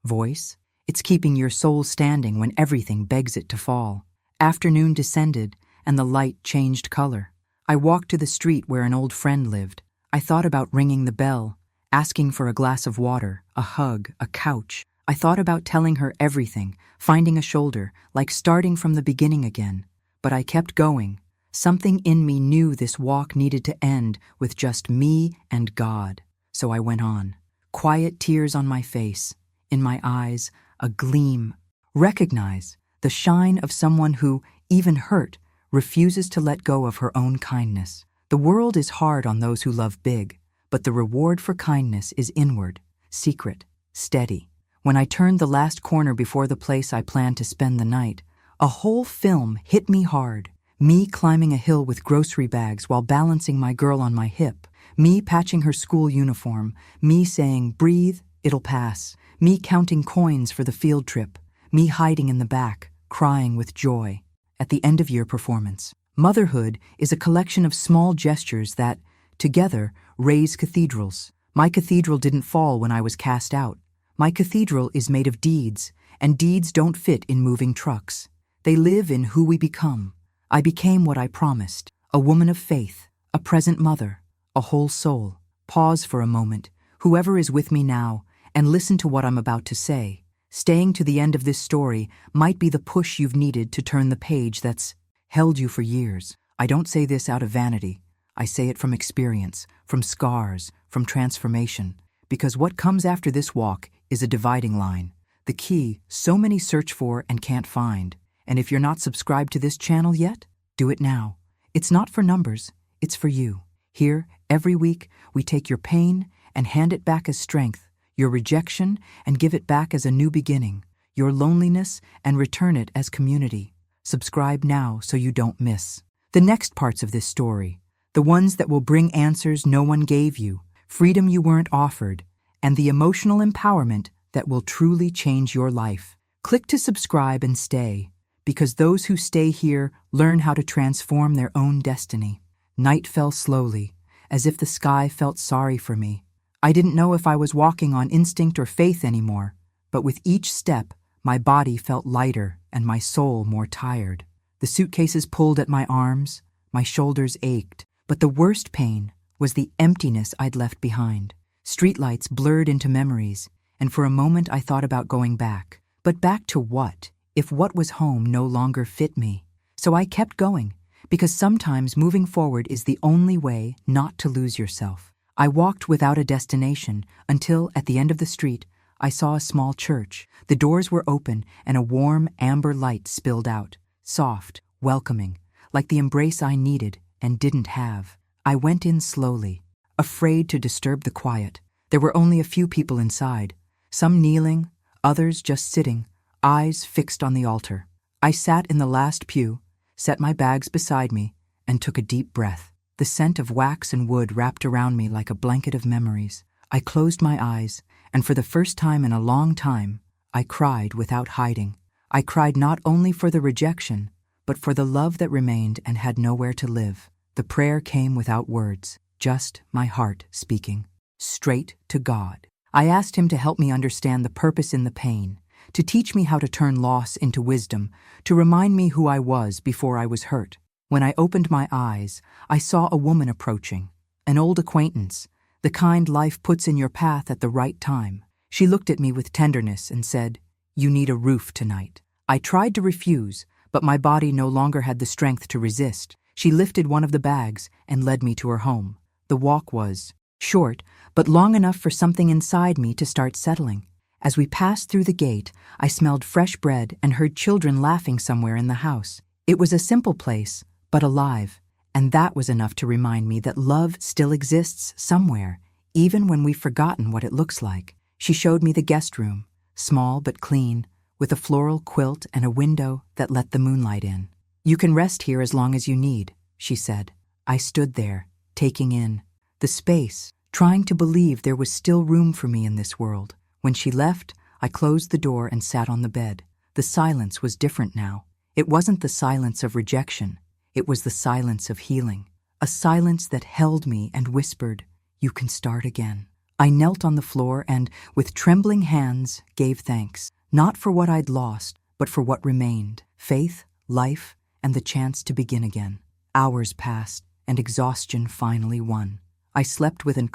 voice. It's keeping your soul standing when everything begs it to fall. Afternoon descended, and the light changed color. I walked to the street where an old friend lived. I thought about ringing the bell, asking for a glass of water, a hug, a couch. I thought about telling her everything, finding a shoulder, like starting from the beginning again. But I kept going. Something in me knew this walk needed to end with just me and God. So I went on. Quiet tears on my face, in my eyes, a gleam. Recognize the shine of someone who, even hurt, refuses to let go of her own kindness. The world is hard on those who love big, but the reward for kindness is inward, secret, steady. When I turned the last corner before the place I planned to spend the night, a whole film hit me hard. Me climbing a hill with grocery bags while balancing my girl on my hip. Me patching her school uniform. Me saying, "Breathe, it'll pass." Me counting coins for the field trip. Me hiding in the back, crying with joy. At the end-of-year performance. Motherhood is a collection of small gestures that, together, raise cathedrals. My cathedral didn't fall when I was cast out. My cathedral is made of deeds, and deeds don't fit in moving trucks. They live in who we become. I became what I promised, a woman of faith, a present mother, a whole soul. Pause for a moment, whoever is with me now, and listen to what I'm about to say. Staying to the end of this story might be the push you've needed to turn the page that's held you for years. I don't say this out of vanity. I say it from experience, from scars, from transformation. Because what comes after this walk is a dividing line. The key so many search for and can't find. And if you're not subscribed to this channel yet, do it now. It's not for numbers, it's for you. Here, every week, we take your pain and hand it back as strength, your rejection and give it back as a new beginning, your loneliness and return it as community. Subscribe now so you don't miss the next parts of this story, the ones that will bring answers no one gave you, freedom you weren't offered, and the emotional empowerment that will truly change your life. Click to subscribe and stay, because those who stay here learn how to transform their own destiny. Night fell slowly, as if the sky felt sorry for me. I didn't know if I was walking on instinct or faith anymore, but with each step, my body felt lighter and my soul more tired. The suitcases pulled at my arms, my shoulders ached, but the worst pain was the emptiness I'd left behind. Streetlights blurred into memories, and for a moment I thought about going back. But back to what, if what was home no longer fit me? So I kept going, because sometimes moving forward is the only way not to lose yourself. I walked without a destination until, at the end of the street, I saw a small church. The doors were open and a warm amber light spilled out, soft, welcoming, like the embrace I needed and didn't have. I went in slowly, afraid to disturb the quiet. There were only a few people inside, some kneeling, others just sitting, eyes fixed on the altar. I sat in the last pew, set my bags beside me, and took a deep breath. The scent of wax and wood wrapped around me like a blanket of memories. I closed my eyes, and for the first time in a long time, I cried without hiding. I cried not only for the rejection, but for the love that remained and had nowhere to live. The prayer came without words, just my heart speaking, straight to God. I asked him to help me understand the purpose in the pain, to teach me how to turn loss into wisdom, to remind me who I was before I was hurt. When I opened my eyes, I saw a woman approaching, an old acquaintance, the kind life puts in your path at the right time. She looked at me with tenderness and said, "You need a roof tonight." I tried to refuse, but my body no longer had the strength to resist. She lifted one of the bags and led me to her home. The walk was short, but long enough for something inside me to start settling. As we passed through the gate, I smelled fresh bread and heard children laughing somewhere in the house. It was a simple place, but alive, and that was enough to remind me that love still exists somewhere, even when we've forgotten what it looks like. She showed me the guest room, small but clean, with a floral quilt and a window that let the moonlight in. "You can rest here as long as you need," she said. I stood there, taking in the space, trying to believe there was still room for me in this world. When she left, I closed the door and sat on the bed. The silence was different now. It wasn't the silence of rejection. It was the silence of healing, a silence that held me and whispered, "You can start again." I knelt on the floor and, with trembling hands, gave thanks, not for what I'd lost, but for what remained, faith, life, and the chance to begin again. Hours passed, and exhaustion finally won. I slept with an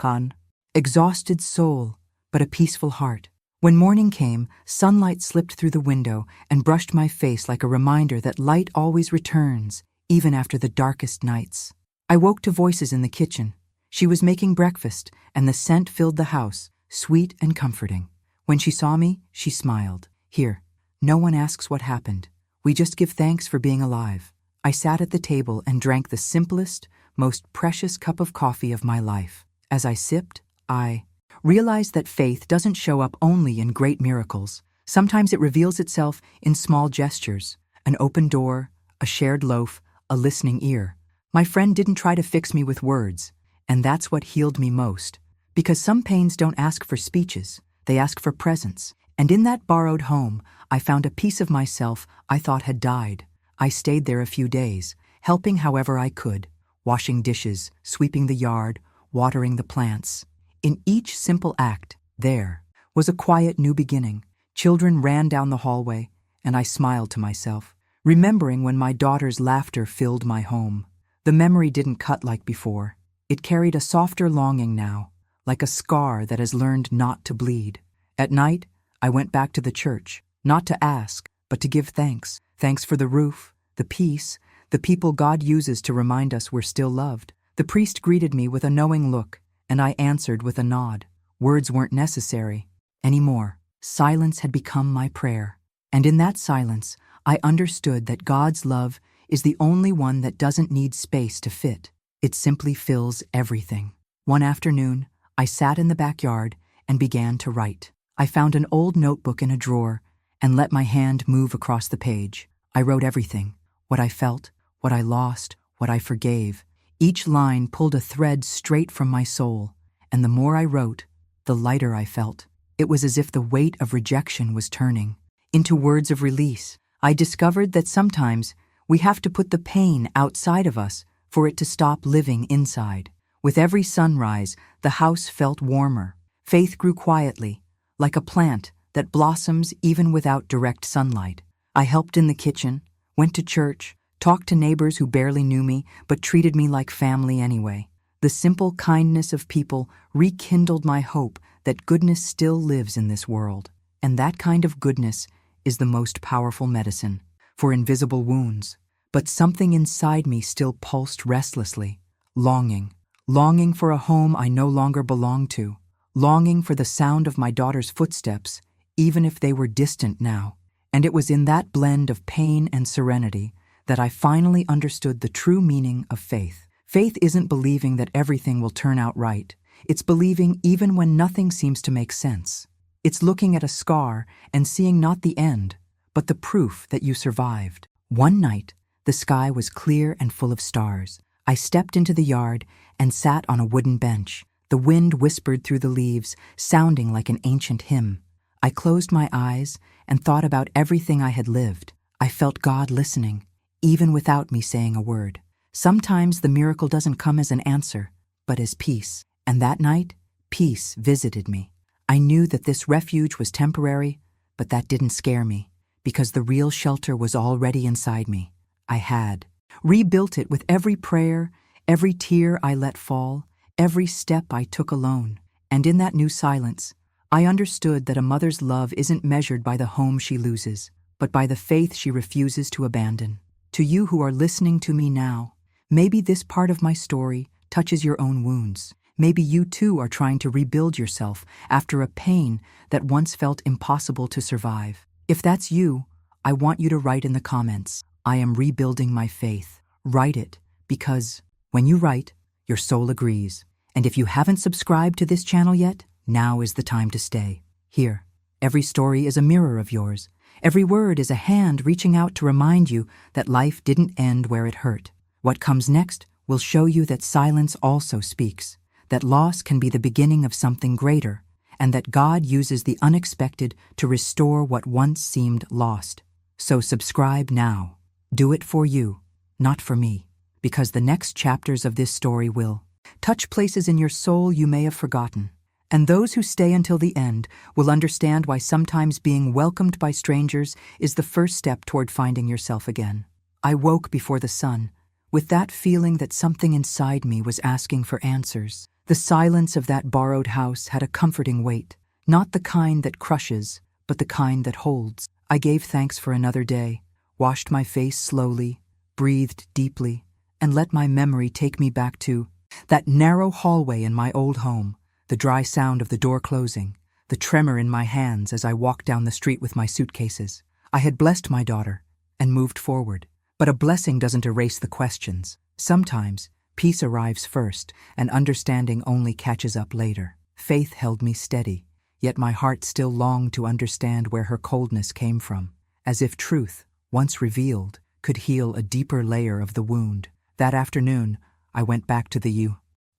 exhausted soul, but a peaceful heart. When morning came, sunlight slipped through the window and brushed my face like a reminder that light always returns, even after the darkest nights. I woke to voices in the kitchen. She was making breakfast, and the scent filled the house, sweet and comforting. When she saw me, she smiled. "Here, no one asks what happened. We just give thanks for being alive." I sat at the table and drank the simplest, most precious cup of coffee of my life. As I sipped, I realized that faith doesn't show up only in great miracles. Sometimes it reveals itself in small gestures, an open door, a shared loaf, a listening ear. My friend didn't try to fix me with words, and that's what healed me most. Because some pains don't ask for speeches, they ask for presence. And in that borrowed home, I found a piece of myself I thought had died. I stayed there a few days, helping however I could, washing dishes, sweeping the yard, watering the plants. In each simple act, there was a quiet new beginning. Children ran down the hallway, and I smiled to myself, remembering when my daughter's laughter filled my home. The memory didn't cut like before. It carried a softer longing now, like a scar that has learned not to bleed. At night, I went back to the church, not to ask, but to give thanks. Thanks for the roof, the peace, the people God uses to remind us we're still loved. The priest greeted me with a knowing look, and I answered with a nod. Words weren't necessary anymore. Silence had become my prayer. And in that silence, I understood that God's love is the only one that doesn't need space to fit. It simply fills everything. One afternoon, I sat in the backyard and began to write. I found an old notebook in a drawer and let my hand move across the page. I wrote everything: what I felt, what I lost, what I forgave. Each line pulled a thread straight from my soul, and the more I wrote, the lighter I felt. It was as if the weight of rejection was turning into words of release. I discovered that sometimes we have to put the pain outside of us for it to stop living inside. With every sunrise, the house felt warmer. Faith grew quietly, like a plant that blossoms even without direct sunlight. I helped in the kitchen, went to church, talked to neighbors who barely knew me but treated me like family anyway. The simple kindness of people rekindled my hope that goodness still lives in this world. And that kind of goodness is the most powerful medicine for invisible wounds. But something inside me still pulsed restlessly, longing for a home I no longer belonged to, longing for the sound of my daughter's footsteps, even if they were distant now. And it was in that blend of pain and serenity that I finally understood the true meaning of faith. Faith isn't believing that everything will turn out right. It's believing even when nothing seems to make sense. It's looking at a scar and seeing not the end, but the proof that you survived. One night, the sky was clear and full of stars. I stepped into the yard and sat on a wooden bench. The wind whispered through the leaves, sounding like an ancient hymn. I closed my eyes and thought about everything I had lived. I felt God listening, even without me saying a word. Sometimes the miracle doesn't come as an answer, but as peace. And that night, peace visited me. I knew that this refuge was temporary, but that didn't scare me, because the real shelter was already inside me. I had rebuilt it with every prayer, every tear I let fall, every step I took alone. And in that new silence, I understood that a mother's love isn't measured by the home she loses, but by the faith she refuses to abandon. To you who are listening to me now, maybe this part of my story touches your own wounds. Maybe you too are trying to rebuild yourself after a pain that once felt impossible to survive. If that's you, I want you to write in the comments, "I am rebuilding my faith." Write it, because when you write, your soul agrees. And if you haven't subscribed to this channel yet, now is the time to stay. Here, every story is a mirror of yours. Every word is a hand reaching out to remind you that life didn't end where it hurt. What comes next will show you that silence also speaks, that loss can be the beginning of something greater, and that God uses the unexpected to restore what once seemed lost. So subscribe now. Do it for you, not for me, because the next chapters of this story will touch places in your soul you may have forgotten. And those who stay until the end will understand why sometimes being welcomed by strangers is the first step toward finding yourself again. I woke before the sun, with that feeling that something inside me was asking for answers. The silence of that borrowed house had a comforting weight, not the kind that crushes, but the kind that holds. I gave thanks for another day, washed my face slowly, breathed deeply, and let my memory take me back to that narrow hallway in my old home, the dry sound of the door closing, the tremor in my hands as I walked down the street with my suitcases. I had blessed my daughter and moved forward, but a blessing doesn't erase the questions. Sometimes, peace arrives first, and understanding only catches up later. Faith held me steady, yet my heart still longed to understand where her coldness came from, as if truth, once revealed, could heal a deeper layer of the wound. That afternoon, I went back to the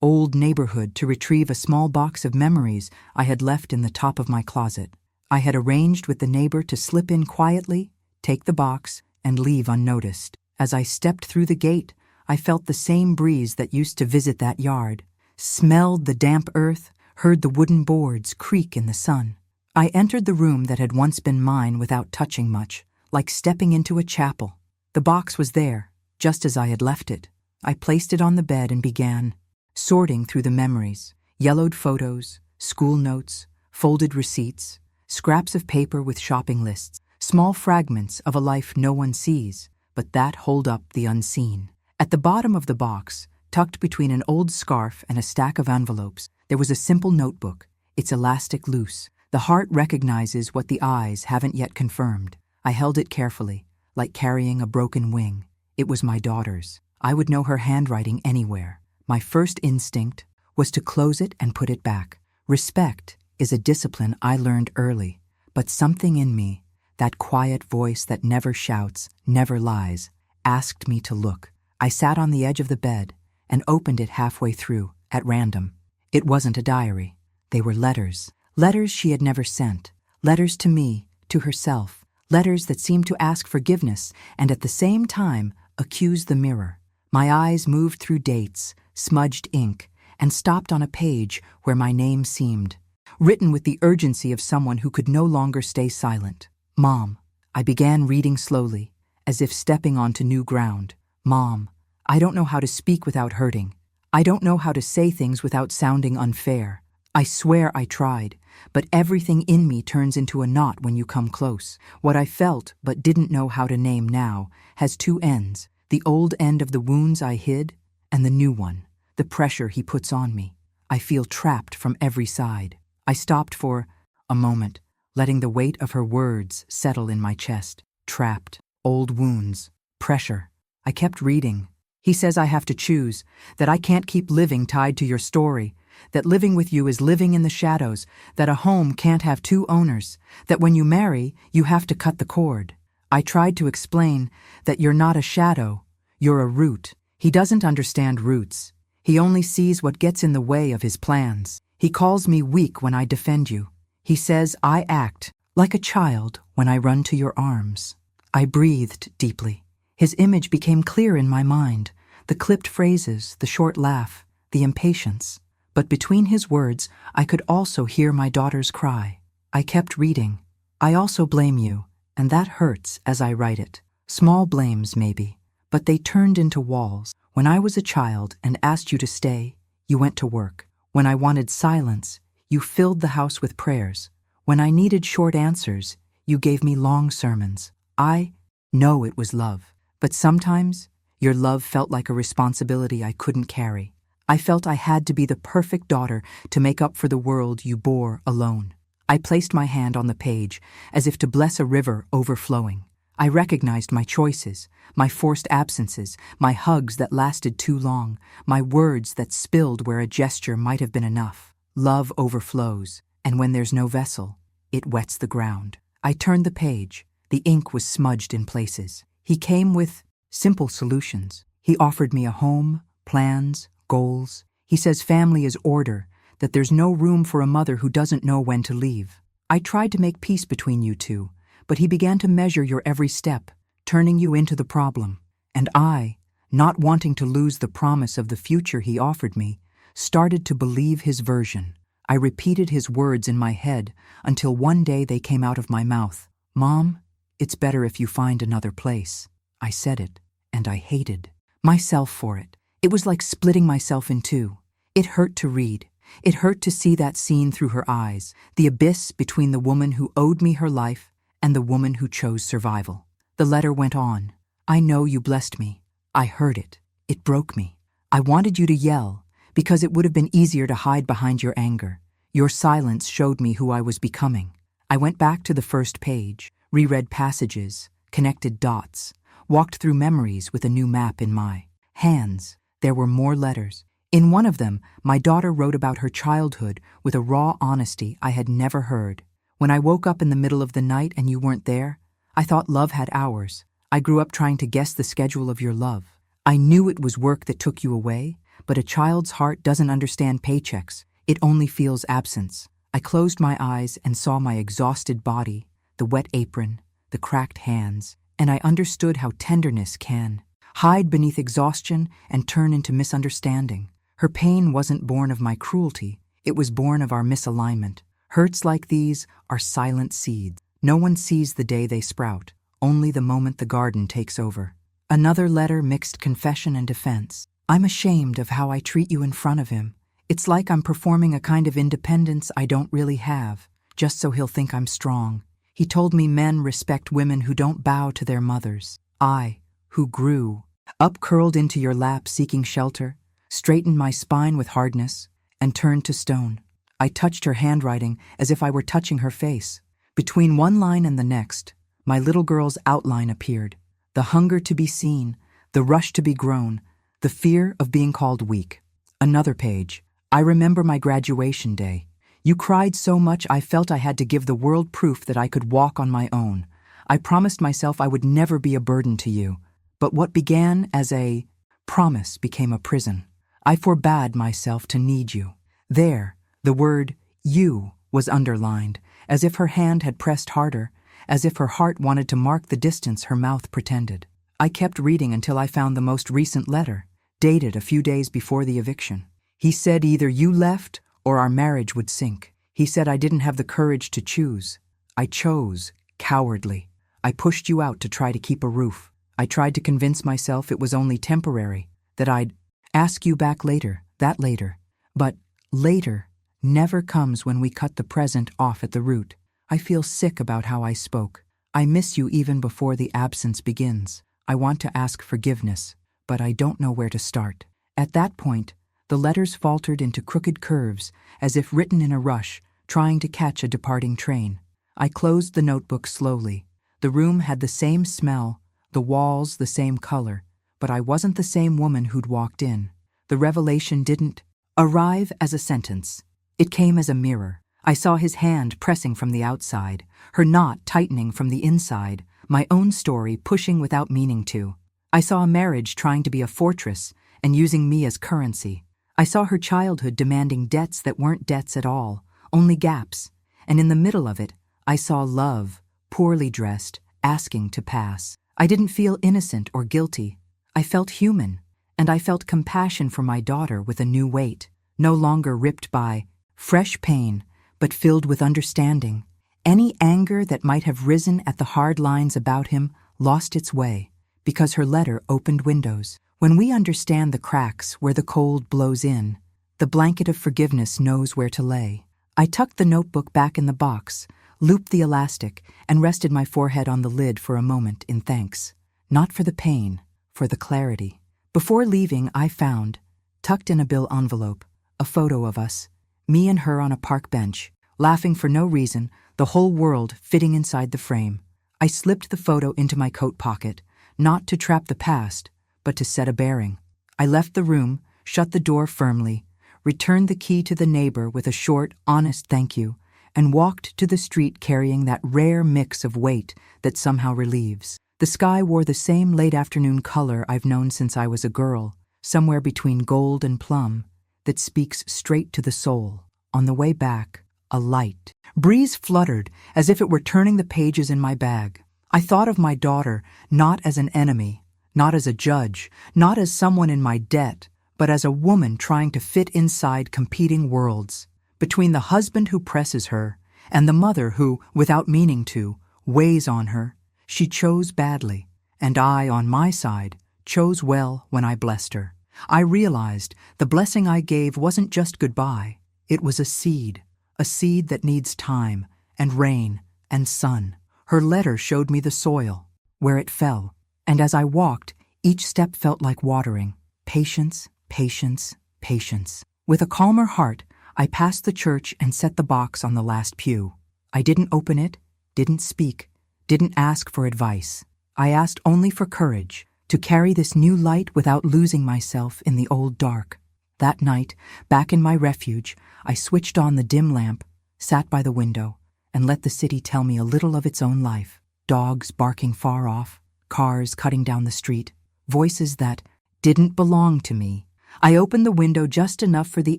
old neighborhood to retrieve a small box of memories I had left in the top of my closet. I had arranged with the neighbor to slip in quietly, take the box, and leave unnoticed. As I stepped through the gate, I felt the same breeze that used to visit that yard, smelled the damp earth, heard the wooden boards creak in the sun. I entered the room that had once been mine without touching much, like stepping into a chapel. The box was there, just as I had left it. I placed it on the bed and began sorting through the memories, yellowed photos, school notes, folded receipts, scraps of paper with shopping lists, small fragments of a life no one sees, but that hold up the unseen. At the bottom of the box, tucked between an old scarf and a stack of envelopes, there was a simple notebook, its elastic loose. The heart recognizes what the eyes haven't yet confirmed. I held it carefully, like carrying a broken wing. It was my daughter's. I would know her handwriting anywhere. My first instinct was to close it and put it back. Respect is a discipline I learned early, but something in me, that quiet voice that never shouts, never lies, asked me to look. I sat on the edge of the bed and opened it halfway through, at random. It wasn't a diary. They were letters. Letters she had never sent. Letters to me, to herself. Letters that seemed to ask forgiveness and at the same time accuse the mirror. My eyes moved through dates, smudged ink, and stopped on a page where my name seemed written with the urgency of someone who could no longer stay silent. Mom. I began reading slowly, as if stepping onto new ground. Mom, I don't know how to speak without hurting. I don't know how to say things without sounding unfair. I swear I tried, but everything in me turns into a knot when you come close. What I felt but didn't know how to name now has two ends, the old end of the wounds I hid and the new one, the pressure he puts on me. I feel trapped from every side. I stopped for a moment, letting the weight of her words settle in my chest. Trapped, old wounds, pressure. I kept reading. He says I have to choose, that I can't keep living tied to your story, that living with you is living in the shadows, that a home can't have two owners, that when you marry, you have to cut the cord. I tried to explain that you're not a shadow, you're a root. He doesn't understand roots. He only sees what gets in the way of his plans. He calls me weak when I defend you. He says I act like a child when I run to your arms. I breathed deeply. His image became clear in my mind, the clipped phrases, the short laugh, the impatience. But between his words, I could also hear my daughter's cry. I kept reading. I also blame you, and that hurts as I write it. Small blames, maybe, but they turned into walls. When I was a child and asked you to stay, you went to work. When I wanted silence, you filled the house with prayers. When I needed short answers, you gave me long sermons. I know it was love, but sometimes your love felt like a responsibility I couldn't carry. I felt I had to be the perfect daughter to make up for the world you bore alone. I placed my hand on the page, as if to bless a river overflowing. I recognized my choices, my forced absences, my hugs that lasted too long, my words that spilled where a gesture might have been enough. Love overflows, and when there's no vessel, it wets the ground. I turned the page. The ink was smudged in places. He came with simple solutions. He offered me a home, plans, goals. He says family is order, that there's no room for a mother who doesn't know when to leave. I tried to make peace between you two, but he began to measure your every step, turning you into the problem. And I, not wanting to lose the promise of the future he offered me, started to believe his version. I repeated his words in my head until one day they came out of my mouth. Mom, it's better if you find another place. I said it, and I hated myself for it. It was like splitting myself in two. It hurt to read. It hurt to see that scene through her eyes, the abyss between the woman who owed me her life and the woman who chose survival. The letter went on. I know you blessed me. I heard it. It broke me. I wanted you to yell, because it would have been easier to hide behind your anger. Your silence showed me who I was becoming. I went back to the first page, reread passages, connected dots, walked through memories with a new map in my hands. There were more letters. In one of them, my daughter wrote about her childhood with a raw honesty I had never heard. When I woke up in the middle of the night and you weren't there, I thought love had hours. I grew up trying to guess the schedule of your love. I knew it was work that took you away, but a child's heart doesn't understand paychecks. It only feels absence. I closed my eyes and saw my exhausted body, the wet apron, the cracked hands, and I understood how tenderness can hide beneath exhaustion and turn into misunderstanding. Her pain wasn't born of my cruelty. It was born of our misalignment. Hurts like these are silent seeds. No one sees the day they sprout, only the moment the garden takes over. Another letter mixed confession and defense. I'm ashamed of how I treat you in front of him. It's like I'm performing a kind of independence I don't really have, just so he'll think I'm strong. He told me men respect women who don't bow to their mothers. I, who grew up curled into your lap seeking shelter, straightened my spine with hardness, and turned to stone. I touched her handwriting as if I were touching her face. Between one line and the next, my little girl's outline appeared. The hunger to be seen, the rush to be grown, the fear of being called weak. Another page. I remember my graduation day. You cried so much I felt I had to give the world proof that I could walk on my own. I promised myself I would never be a burden to you. But what began as a promise became a prison. I forbade myself to need you. There, the word you was underlined, as if her hand had pressed harder, as if her heart wanted to mark the distance her mouth pretended. I kept reading until I found the most recent letter, dated a few days before the eviction. He said either you left or our marriage would sink. He said I didn't have the courage to choose. I chose, cowardly. I pushed you out to try to keep a roof. I tried to convince myself it was only temporary, that I'd ask you back later, that later. But later never comes when we cut the present off at the root. I feel sick about how I spoke. I miss you even before the absence begins. I want to ask forgiveness, but I don't know where to start. At that point, the letters faltered into crooked curves, as if written in a rush, trying to catch a departing train. I closed the notebook slowly. The room had the same smell, the walls the same color, but I wasn't the same woman who'd walked in. The revelation didn't arrive as a sentence. It came as a mirror. I saw his hand pressing from the outside, her knot tightening from the inside, my own story pushing without meaning to. I saw a marriage trying to be a fortress and using me as currency. I saw her childhood demanding debts that weren't debts at all, only gaps. And in the middle of it, I saw love, poorly dressed, asking to pass. I didn't feel innocent or guilty. I felt human, and I felt compassion for my daughter with a new weight, no longer ripped by fresh pain, but filled with understanding. Any anger that might have risen at the hard lines about him lost its way, because her letter opened windows. When we understand the cracks where the cold blows in, the blanket of forgiveness knows where to lay. I tucked the notebook back in the box, looped the elastic, and rested my forehead on the lid for a moment in thanks. Not for the pain, for the clarity. Before leaving, I found, tucked in a bill envelope, a photo of us, me and her on a park bench, laughing for no reason, the whole world fitting inside the frame. I slipped the photo into my coat pocket, not to trap the past, but to set a bearing. I left the room, shut the door firmly, returned the key to the neighbor with a short, honest thank you, and walked to the street carrying that rare mix of weight that somehow relieves. The sky wore the same late-afternoon color I've known since I was a girl, somewhere between gold and plum, that speaks straight to the soul. On the way back, a light breeze fluttered as if it were turning the pages in my bag. I thought of my daughter not as an enemy, not as a judge, not as someone in my debt, but as a woman trying to fit inside competing worlds. Between the husband who presses her and the mother who, without meaning to, weighs on her, she chose badly, and I, on my side, chose well when I blessed her. I realized the blessing I gave wasn't just goodbye. It was a seed that needs time and rain and sun. Her letter showed me the soil, where it fell, and as I walked, each step felt like watering. Patience, patience, patience. With a calmer heart, I passed the church and set the box on the last pew. I didn't open it, didn't speak, didn't ask for advice. I asked only for courage to carry this new light without losing myself in the old dark. That night, back in my refuge, I switched on the dim lamp, sat by the window, and let the city tell me a little of its own life. Dogs barking far off, cars cutting down the street, voices that didn't belong to me. I opened the window just enough for the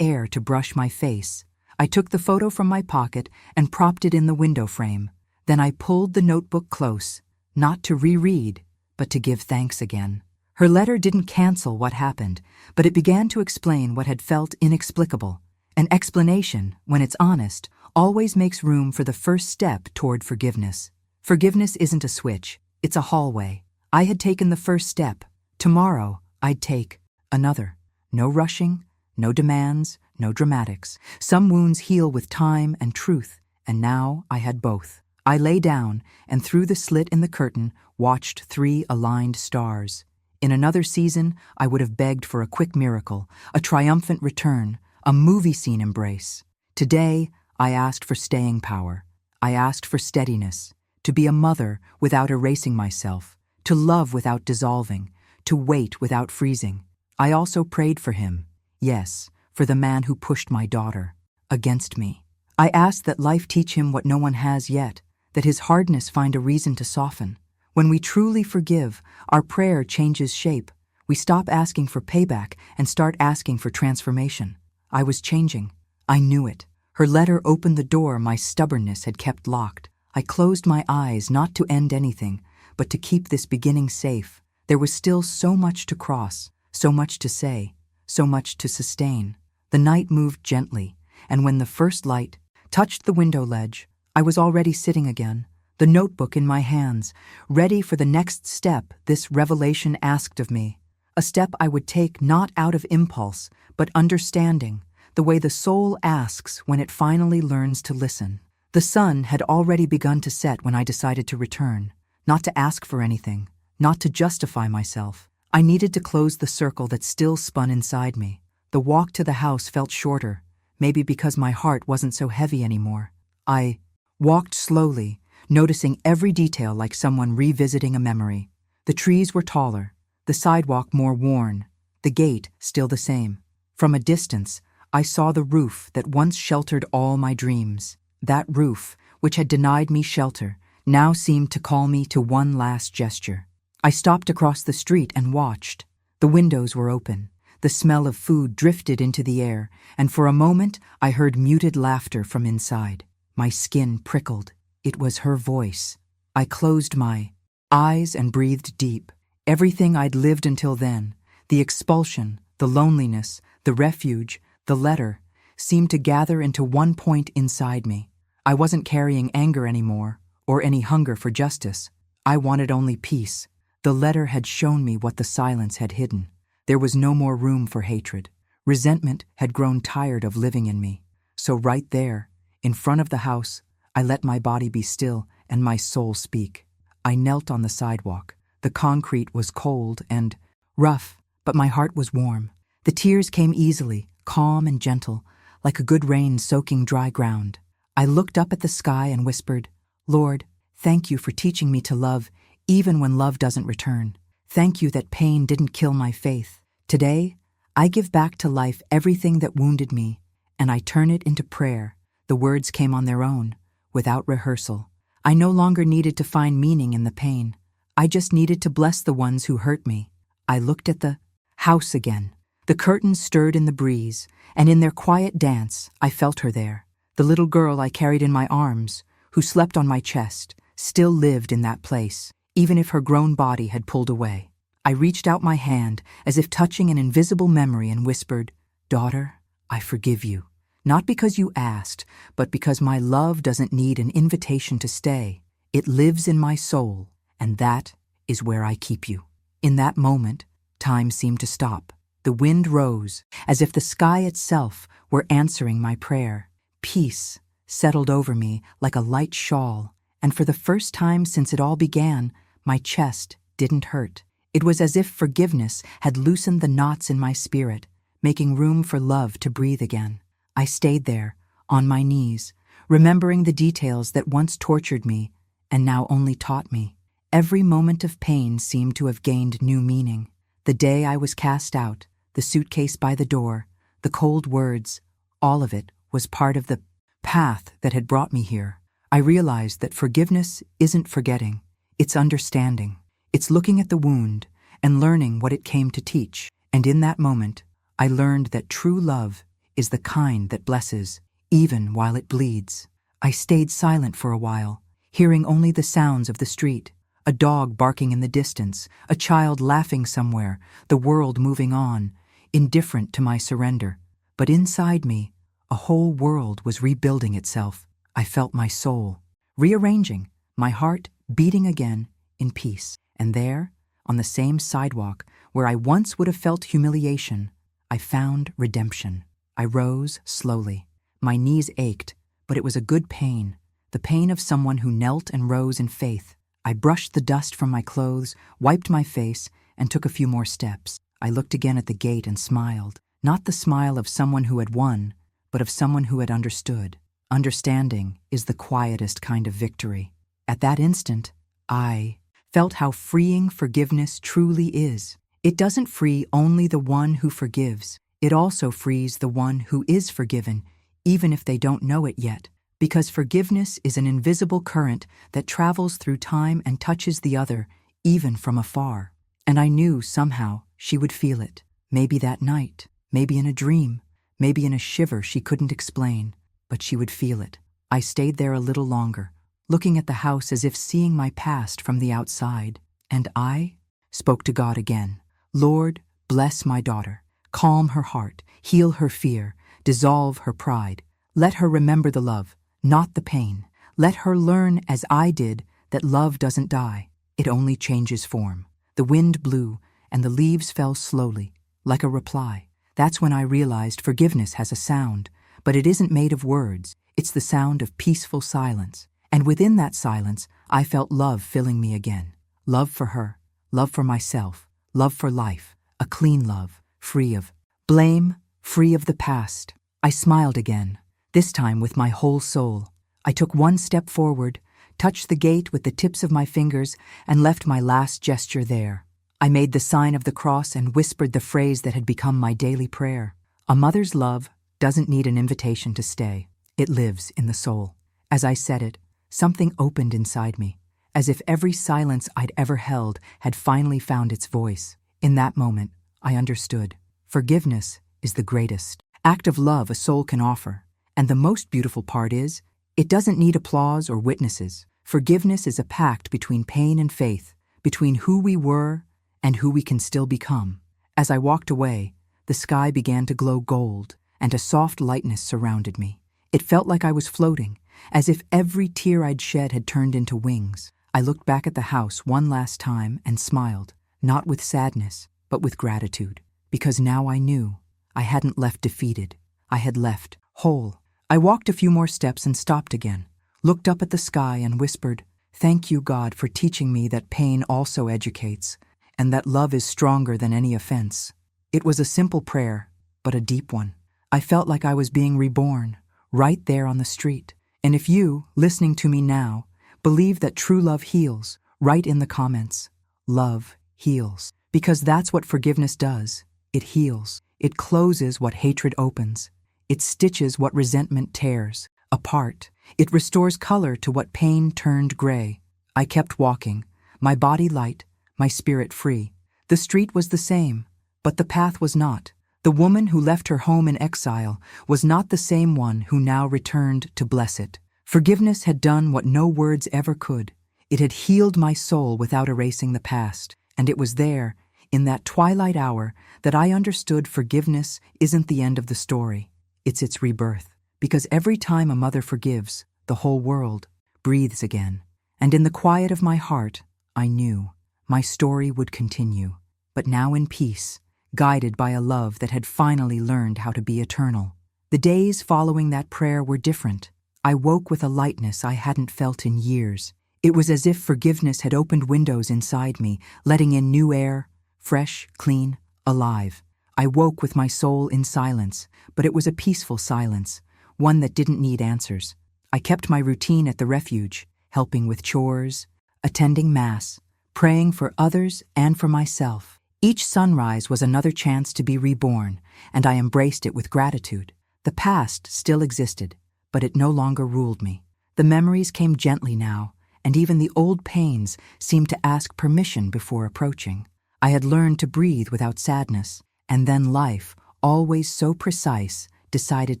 air to brush my face. I took the photo from my pocket and propped it in the window frame. Then I pulled the notebook close, not to reread, but to give thanks again. Her letter didn't cancel what happened, but it began to explain what had felt inexplicable. An explanation, when it's honest, always makes room for the first step toward forgiveness. Forgiveness isn't a switch, it's a hallway. I had taken the first step. Tomorrow, I'd take another. No rushing, no demands, no dramatics. Some wounds heal with time and truth, and now I had both. I lay down, and through the slit in the curtain watched 3 aligned stars. In another season, I would have begged for a quick miracle, a triumphant return, a movie scene embrace. Today, I asked for staying power. I asked for steadiness, to be a mother without erasing myself, to love without dissolving, to wait without freezing. I also prayed for him, yes, for the man who pushed my daughter against me. I asked that life teach him what no one has yet, that his hardness find a reason to soften. When we truly forgive, our prayer changes shape. We stop asking for payback and start asking for transformation. I was changing. I knew it. Her letter opened the door my stubbornness had kept locked. I closed my eyes not to end anything, but to keep this beginning safe. There was still so much to cross, so much to say, so much to sustain. The night moved gently, and when the first light touched the window ledge, I was already sitting again, the notebook in my hands, ready for the next step this revelation asked of me. A step I would take not out of impulse, but understanding, the way the soul asks when it finally learns to listen. The sun had already begun to set when I decided to return, not to ask for anything, not to justify myself. I needed to close the circle that still spun inside me. The walk to the house felt shorter, maybe because my heart wasn't so heavy anymore. I walked slowly, noticing every detail like someone revisiting a memory. The trees were taller, the sidewalk more worn, the gate still the same. From a distance, I saw the roof that once sheltered all my dreams. That roof, which had denied me shelter, now seemed to call me to one last gesture. I stopped across the street and watched. The windows were open. The smell of food drifted into the air, and for a moment I heard muted laughter from inside. My skin prickled. It was her voice. I closed my eyes and breathed deep. Everything I'd lived until then, the expulsion, the loneliness, the refuge, the letter, seemed to gather into one point inside me. I wasn't carrying anger anymore, or any hunger for justice. I wanted only peace. The letter had shown me what the silence had hidden. There was no more room for hatred. Resentment had grown tired of living in me. So right there, in front of the house, I let my body be still and my soul speak. I knelt on the sidewalk. The concrete was cold and rough, but my heart was warm. The tears came easily, calm and gentle, like a good rain soaking dry ground. I looked up at the sky and whispered, "Lord, thank you for teaching me to love, even when love doesn't return. Thank you that pain didn't kill my faith. Today, I give back to life everything that wounded me, and I turn it into prayer." The words came on their own, without rehearsal. I no longer needed to find meaning in the pain. I just needed to bless the ones who hurt me. I looked at the house again. The curtains stirred in the breeze, and in their quiet dance, I felt her there. The little girl I carried in my arms, who slept on my chest, still lived in that place, even if her grown body had pulled away. I reached out my hand, as if touching an invisible memory, and whispered, "Daughter, I forgive you. Not because you asked, but because my love doesn't need an invitation to stay. It lives in my soul, and that is where I keep you." In that moment, time seemed to stop. The wind rose, as if the sky itself were answering my prayer. Peace settled over me like a light shawl, and for the first time since it all began, my chest didn't hurt. It was as if forgiveness had loosened the knots in my spirit, making room for love to breathe again. I stayed there, on my knees, remembering the details that once tortured me and now only taught me. Every moment of pain seemed to have gained new meaning. The day I was cast out, the suitcase by the door, the cold words, all of it was part of the path that had brought me here. I realized that forgiveness isn't forgetting, it's understanding. It's looking at the wound and learning what it came to teach. And in that moment, I learned that true love is the kind that blesses, even while it bleeds. I stayed silent for a while, hearing only the sounds of the street, a dog barking in the distance, a child laughing somewhere, the world moving on, indifferent to my surrender. But inside me, a whole world was rebuilding itself. I felt my soul rearranging, my heart beating again in peace. And there, on the same sidewalk where I once would have felt humiliation, I found redemption. I rose slowly. My knees ached, but it was a good pain, the pain of someone who knelt and rose in faith. I brushed the dust from my clothes, wiped my face, and took a few more steps. I looked again at the gate and smiled, not the smile of someone who had won, but of someone who had understood. Understanding is the quietest kind of victory. At that instant, I felt how freeing forgiveness truly is. It doesn't free only the one who forgives. It also frees the one who is forgiven, even if they don't know it yet. Because forgiveness is an invisible current that travels through time and touches the other, even from afar. And I knew somehow she would feel it. Maybe that night, maybe in a dream, maybe in a shiver she couldn't explain, but she would feel it. I stayed there a little longer, looking at the house as if seeing my past from the outside. And I spoke to God again. Lord, bless my daughter. Calm her heart, heal her fear, dissolve her pride. Let her remember the love, not the pain. Let her learn, as I did, that love doesn't die. It only changes form. The wind blew, and the leaves fell slowly, like a reply. That's when I realized forgiveness has a sound, but it isn't made of words. It's the sound of peaceful silence. And within that silence, I felt love filling me again. Love for her, love for myself, love for life, a clean love, free of blame, free of the past. I smiled again, this time with my whole soul. I took one step forward, touched the gate with the tips of my fingers, and left my last gesture there. I made the sign of the cross and whispered the phrase that had become my daily prayer. A mother's love doesn't need an invitation to stay. It lives in the soul. As I said it, something opened inside me, as if every silence I'd ever held had finally found its voice. In that moment, I understood. Forgiveness is the greatest act of love a soul can offer. And the most beautiful part is, it doesn't need applause or witnesses. Forgiveness is a pact between pain and faith, between who we were and who we can still become. As I walked away, the sky began to glow gold, and a soft lightness surrounded me. It felt like I was floating, as if every tear I'd shed had turned into wings. I looked back at the house one last time and smiled, not with sadness, but with gratitude, because now I knew I hadn't left defeated. I had left whole. I walked a few more steps and stopped again, looked up at the sky and whispered, "Thank you, God, for teaching me that pain also educates, and that love is stronger than any offense." It was a simple prayer, but a deep one. I felt like I was being reborn, right there on the street. And if you, listening to me now, believe that true love heals, write in the comments, "Love heals." Because that's what forgiveness does. It heals. It closes what hatred opens. It stitches what resentment tears apart. It restores color to what pain turned gray. I kept walking, my body light, my spirit free. The street was the same, but the path was not. The woman who left her home in exile was not the same one who now returned to bless it. Forgiveness had done what no words ever could. It had healed my soul without erasing the past. And it was there, in that twilight hour, that I understood forgiveness isn't the end of the story. It's its rebirth. Because every time a mother forgives, the whole world breathes again. And in the quiet of my heart, I knew my story would continue, but now in peace, guided by a love that had finally learned how to be eternal. The days following that prayer were different. I woke with a lightness I hadn't felt in years. It was as if forgiveness had opened windows inside me, letting in new air, fresh, clean, alive. I woke with my soul in silence, but it was a peaceful silence, one that didn't need answers. I kept my routine at the refuge, helping with chores, attending Mass, praying for others and for myself. Each sunrise was another chance to be reborn, and I embraced it with gratitude. The past still existed, but it no longer ruled me. The memories came gently now, and even the old pains seemed to ask permission before approaching. I had learned to breathe without sadness, and then life, always so precise, decided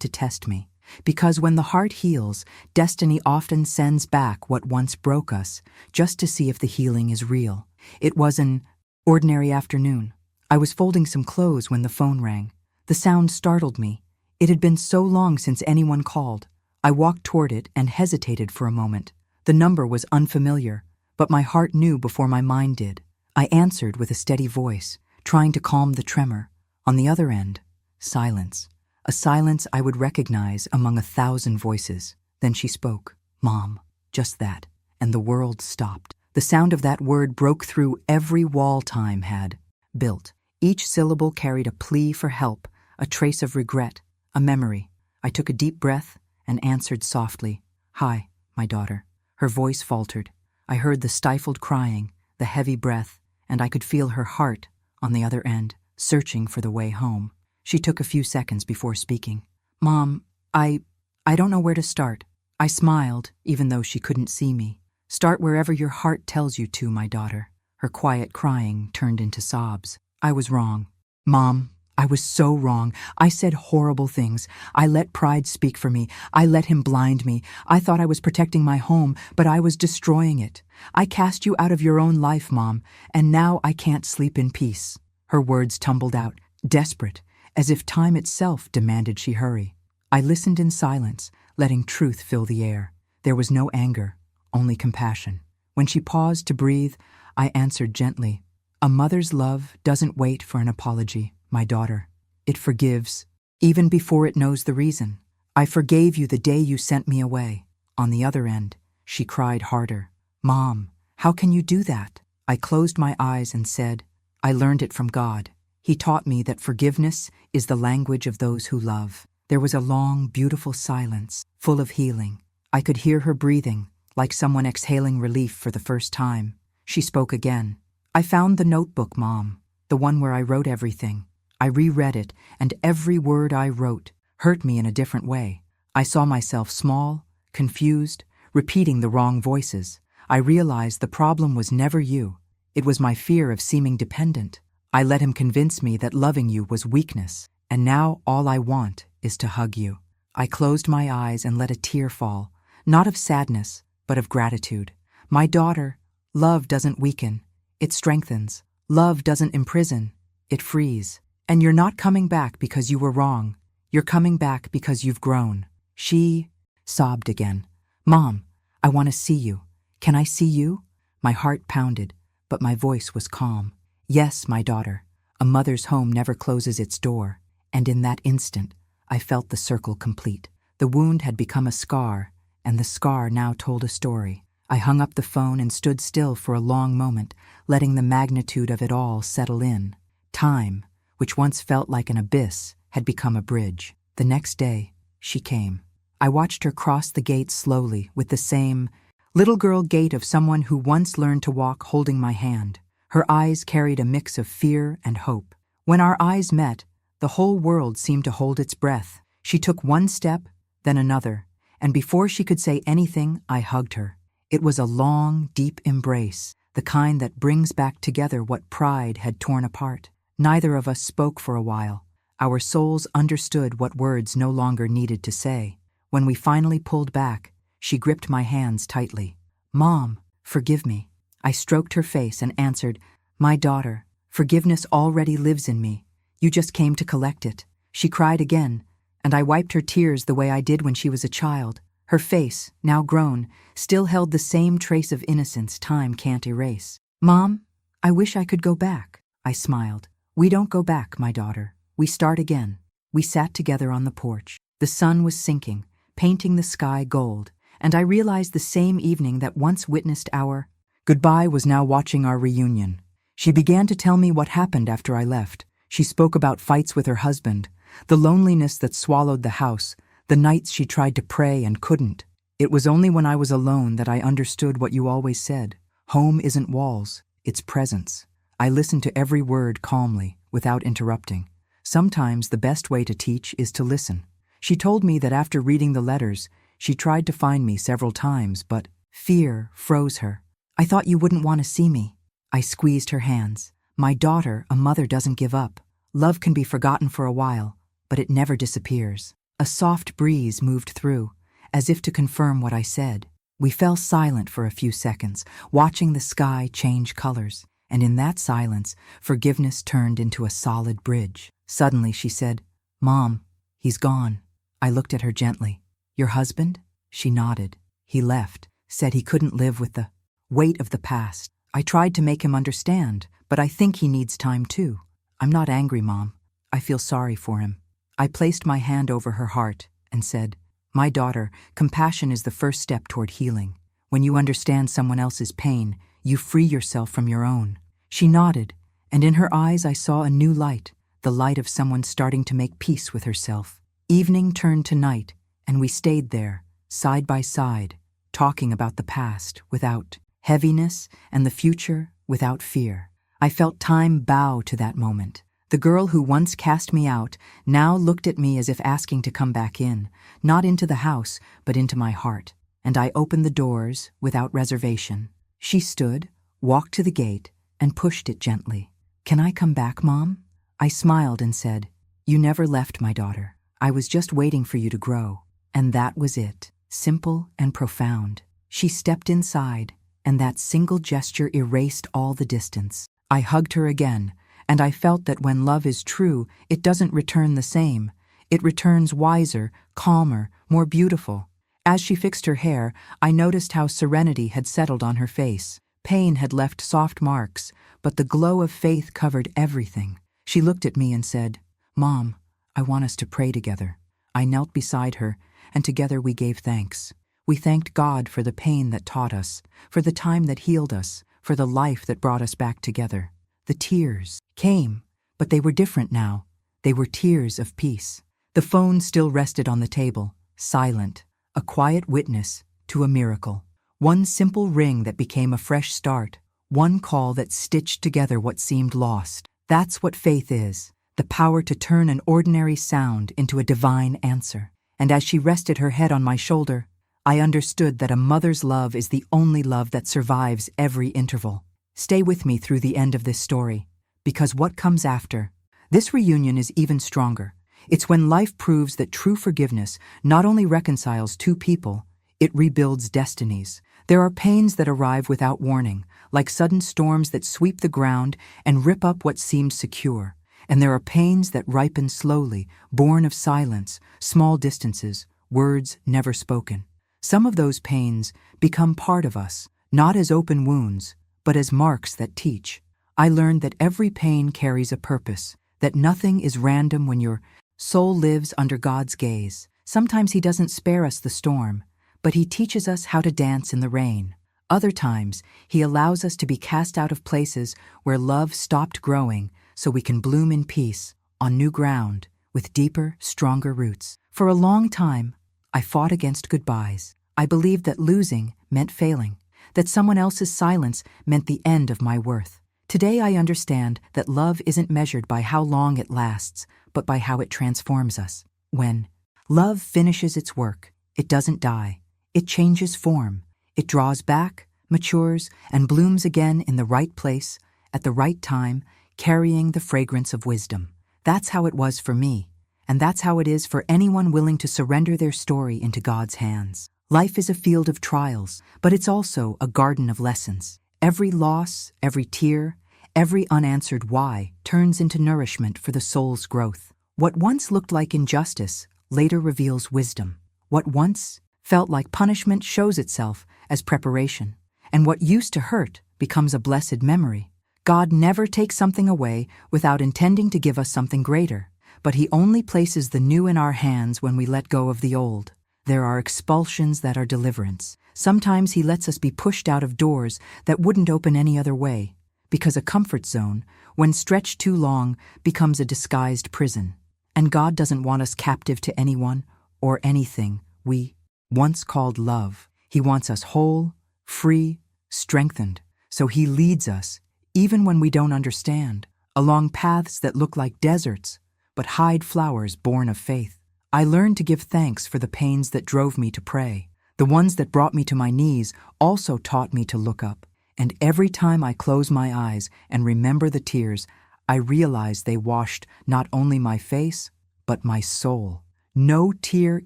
to test me. Because when the heart heals, destiny often sends back what once broke us, just to see if the healing is real. It was an ordinary afternoon. I was folding some clothes when the phone rang. The sound startled me. It had been so long since anyone called. I walked toward it and hesitated for a moment. The number was unfamiliar, but my heart knew before my mind did. I answered with a steady voice, trying to calm the tremor. On the other end, silence. A silence I would recognize among 1,000 voices. Then she spoke. Mom. Just that. And the world stopped. The sound of that word broke through every wall time had built. Each syllable carried a plea for help, a trace of regret, a memory. I took a deep breath and answered softly, "Hi, my daughter." Her voice faltered. I heard the stifled crying, the heavy breath, and I could feel her heart on the other end, searching for the way home. She took a few seconds before speaking. "Mom, I don't know where to start." I smiled, even though she couldn't see me. "Start wherever your heart tells you to, my daughter." Her quiet crying turned into sobs. "I was wrong. Mom, I was so wrong. I said horrible things. I let pride speak for me. I let him blind me. I thought I was protecting my home, but I was destroying it. I cast you out of your own life, Mom, and now I can't sleep in peace." Her words tumbled out, desperate, as if time itself demanded she hurry. I listened in silence, letting truth fill the air. There was no anger, only compassion. When she paused to breathe, I answered gently, "A mother's love doesn't wait for an apology, my daughter. It forgives, even before it knows the reason. I forgave you the day you sent me away." On the other end, she cried harder. "Mom, how can you do that?" I closed my eyes and said, "I learned it from God. He taught me that forgiveness is the language of those who love." There was a long, beautiful silence, full of healing. I could hear her breathing, like someone exhaling relief for the first time. She spoke again. "I found the notebook, Mom, the one where I wrote everything. I reread it, and every word I wrote hurt me in a different way. I saw myself small, confused, repeating the wrong voices. I realized the problem was never you. It was my fear of seeming dependent. I let him convince me that loving you was weakness, and now all I want is to hug you." I closed my eyes and let a tear fall, not of sadness, but of gratitude. "My daughter, love doesn't weaken, it strengthens. Love doesn't imprison, it frees. And you're not coming back because you were wrong. You're coming back because you've grown." She sobbed again. "Mom, I want to see you. Can I see you?" My heart pounded, but my voice was calm. "Yes, my daughter. A mother's home never closes its door." And in that instant, I felt the circle complete. The wound had become a scar, and the scar now told a story. I hung up the phone and stood still for a long moment, letting the magnitude of it all settle in. Time, which once felt like an abyss, had become a bridge. The next day, she came. I watched her cross the gate slowly, with the same little girl gait of someone who once learned to walk holding my hand. Her eyes carried a mix of fear and hope. When our eyes met, the whole world seemed to hold its breath. She took one step, then another, and before she could say anything, I hugged her. It was a long, deep embrace, the kind that brings back together what pride had torn apart. Neither of us spoke for a while. Our souls understood what words no longer needed to say. When we finally pulled back, she gripped my hands tightly. "Mom, forgive me." I stroked her face and answered, "My daughter, forgiveness already lives in me. You just came to collect it." She cried again, and I wiped her tears the way I did when she was a child. Her face, now grown, still held the same trace of innocence time can't erase. "Mom, I wish I could go back." I smiled. "We don't go back, my daughter. We start again." We sat together on the porch. The sun was sinking, painting the sky gold, and I realized the same evening that once witnessed our goodbye was now watching our reunion. She began to tell me what happened after I left. She spoke about fights with her husband, the loneliness that swallowed the house, the nights she tried to pray and couldn't. "It was only when I was alone that I understood what you always said. Home isn't walls, it's presence." I listened to every word calmly, without interrupting. Sometimes the best way to teach is to listen. She told me that after reading the letters, she tried to find me several times, but fear froze her. "I thought you wouldn't want to see me." I squeezed her hands. "My daughter, a mother doesn't give up. Love can be forgotten for a while, but it never disappears." A soft breeze moved through, as if to confirm what I said. We fell silent for a few seconds, watching the sky change colors, and in that silence, forgiveness turned into a solid bridge. Suddenly she said, "Mom, he's gone." I looked at her gently. "Your husband?" She nodded. "He left, said he couldn't live with the weight of the past. I tried to make him understand, but I think he needs time too. I'm not angry, Mom. I feel sorry for him." I placed my hand over her heart and said, My daughter, compassion is the first step toward healing. When you understand someone else's pain, you free yourself from your own. She nodded, and in her eyes I saw a new light, the light of someone starting to make peace with herself. Evening turned to night, and we stayed there, side by side, talking about the past without heaviness and the future without fear. I felt time bow to that moment. The girl who once cast me out now looked at me as if asking to come back in, not into the house, but into my heart. And I opened the doors without reservation. She stood, walked to the gate, and pushed it gently. "Can I come back, Mom?" I smiled and said, "You never left, my daughter. I was just waiting for you to grow." And that was it, simple and profound. She stepped inside, and that single gesture erased all the distance. I hugged her again, and I felt that when love is true, it doesn't return the same. It returns wiser, calmer, more beautiful. As she fixed her hair, I noticed how serenity had settled on her face. Pain had left soft marks, but the glow of faith covered everything. She looked at me and said, "Mom, I want us to pray together." I knelt beside her, and together we gave thanks. We thanked God for the pain that taught us, for the time that healed us, for the life that brought us back together. The tears came, but they were different now. They were tears of peace. The phone still rested on the table, silent, a quiet witness to a miracle. One simple ring that became a fresh start, one call that stitched together what seemed lost. That's what faith is, the power to turn an ordinary sound into a divine answer. And as she rested her head on my shoulder, I understood that a mother's love is the only love that survives every interval. Stay with me through the end of this story, because what comes after? This reunion is even stronger. It's when life proves that true forgiveness not only reconciles two people, it rebuilds destinies. There are pains that arrive without warning, like sudden storms that sweep the ground and rip up what seemed secure. And there are pains that ripen slowly, born of silence, small distances, words never spoken. Some of those pains become part of us, not as open wounds, but as marks that teach. I learned that every pain carries a purpose, that nothing is random when your soul lives under God's gaze. Sometimes He doesn't spare us the storm, but He teaches us how to dance in the rain. Other times, He allows us to be cast out of places where love stopped growing so we can bloom in peace, on new ground, with deeper, stronger roots. For a long time, I fought against goodbyes. I believed that losing meant failing, that someone else's silence meant the end of my worth. Today I understand that love isn't measured by how long it lasts, but by how it transforms us. When love finishes its work, it doesn't die. It changes form. It draws back, matures, and blooms again in the right place, at the right time, carrying the fragrance of wisdom. That's how it was for me, and that's how it is for anyone willing to surrender their story into God's hands. Life is a field of trials, but it's also a garden of lessons. Every loss, every tear, every unanswered why turns into nourishment for the soul's growth. What once looked like injustice later reveals wisdom. What once felt like punishment shows itself as preparation, and what used to hurt becomes a blessed memory. God never takes something away without intending to give us something greater, but He only places the new in our hands when we let go of the old. There are expulsions that are deliverance. Sometimes He lets us be pushed out of doors that wouldn't open any other way, because a comfort zone, when stretched too long, becomes a disguised prison. And God doesn't want us captive to anyone or anything we once called love. He wants us whole, free, strengthened. So He leads us, even when we don't understand, along paths that look like deserts, but hide flowers born of faith. I learned to give thanks for the pains that drove me to pray. The ones that brought me to my knees also taught me to look up. And every time I close my eyes and remember the tears, I realize they washed not only my face, but my soul. No tear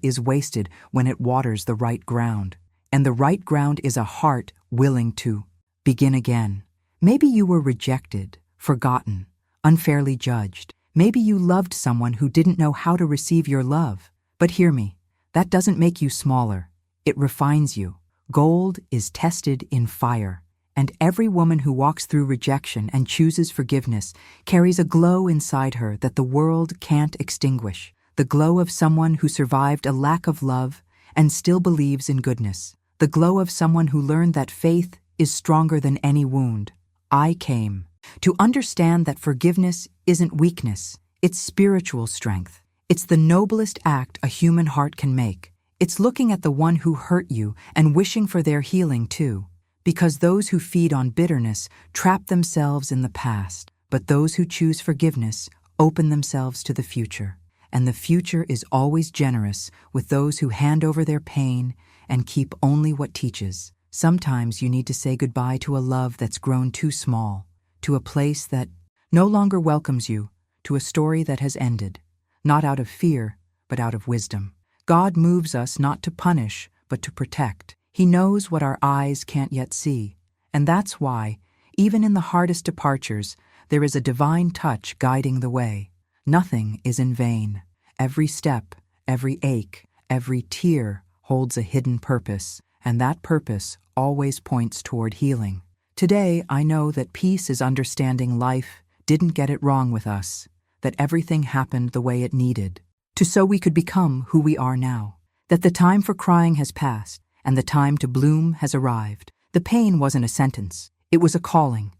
is wasted when it waters the right ground. And the right ground is a heart willing to begin again. Maybe you were rejected, forgotten, unfairly judged. Maybe you loved someone who didn't know how to receive your love. But hear me, that doesn't make you smaller. It refines you. Gold is tested in fire. And every woman who walks through rejection and chooses forgiveness carries a glow inside her that the world can't extinguish. The glow of someone who survived a lack of love and still believes in goodness. The glow of someone who learned that faith is stronger than any wound. I came to understand that forgiveness isn't weakness, it's spiritual strength. It's the noblest act a human heart can make. It's looking at the one who hurt you and wishing for their healing too. Because those who feed on bitterness trap themselves in the past, but those who choose forgiveness open themselves to the future. And the future is always generous with those who hand over their pain and keep only what teaches. Sometimes you need to say goodbye to a love that's grown too small, to a place that no longer welcomes you, to a story that has ended, not out of fear, but out of wisdom. God moves us not to punish, but to protect. He knows what our eyes can't yet see, and that's why, even in the hardest departures, there is a divine touch guiding the way. Nothing is in vain. Every step, every ache, every tear holds a hidden purpose, and that purpose always points toward healing. Today, I know that peace is understanding life didn't get it wrong with us, that everything happened the way it needed, so we could become who we are now, that the time for crying has passed, and the time to bloom has arrived. The pain wasn't a sentence, it was a calling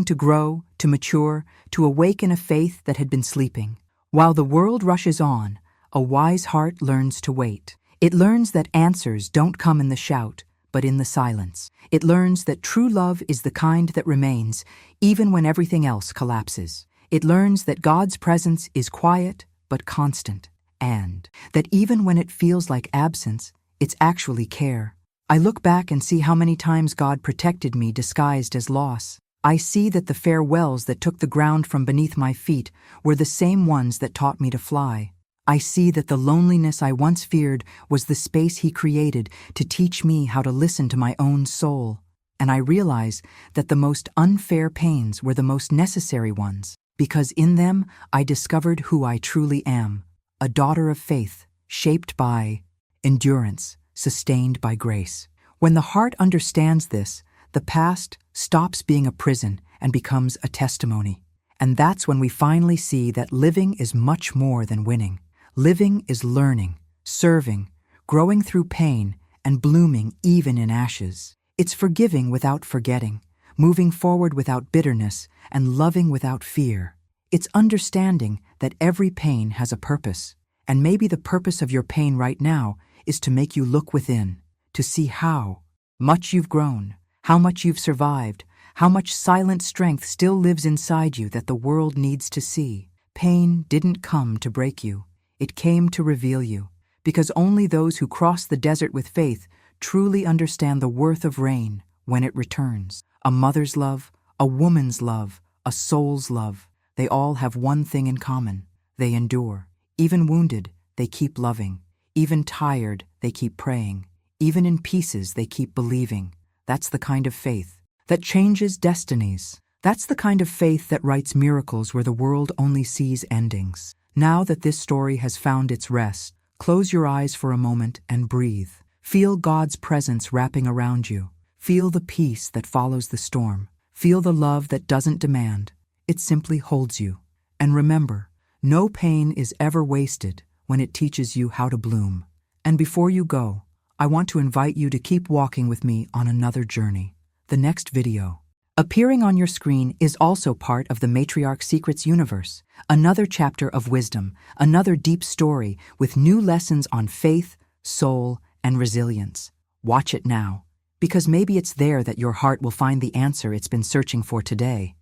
to grow, to mature, to awaken a faith that had been sleeping. While the world rushes on, a wise heart learns to wait. It learns that answers don't come in the shout, but in the silence. It learns that true love is the kind that remains, even when everything else collapses. It learns that God's presence is quiet, but constant, and that even when it feels like absence, it's actually care. I look back and see how many times God protected me disguised as loss. I see that the farewells that took the ground from beneath my feet were the same ones that taught me to fly. I see that the loneliness I once feared was the space He created to teach me how to listen to my own soul. And I realize that the most unfair pains were the most necessary ones, because in them I discovered who I truly am, a daughter of faith, shaped by endurance, sustained by grace. When the heart understands this, the past stops being a prison and becomes a testimony. And that's when we finally see that living is much more than winning. Living is learning, serving, growing through pain, and blooming even in ashes. It's forgiving without forgetting, moving forward without bitterness, and loving without fear. It's understanding that every pain has a purpose, and maybe the purpose of your pain right now is to make you look within, to see how much you've grown, how much you've survived, how much silent strength still lives inside you that the world needs to see. Pain didn't come to break you. It came to reveal you, because only those who cross the desert with faith truly understand the worth of rain when it returns. A mother's love, a woman's love, a soul's love, they all have one thing in common. They endure. Even wounded, they keep loving. Even tired, they keep praying. Even in pieces, they keep believing. That's the kind of faith that changes destinies. That's the kind of faith that writes miracles where the world only sees endings. Now that this story has found its rest, close your eyes for a moment and breathe. Feel God's presence wrapping around you. Feel the peace that follows the storm. Feel the love that doesn't demand. It simply holds you. And remember, no pain is ever wasted when it teaches you how to bloom. And before you go, I want to invite you to keep walking with me on another journey. The next video, appearing on your screen, is also part of the Matriarch Secrets universe, another chapter of wisdom, another deep story with new lessons on faith, soul, and resilience. Watch it now, because maybe it's there that your heart will find the answer it's been searching for today.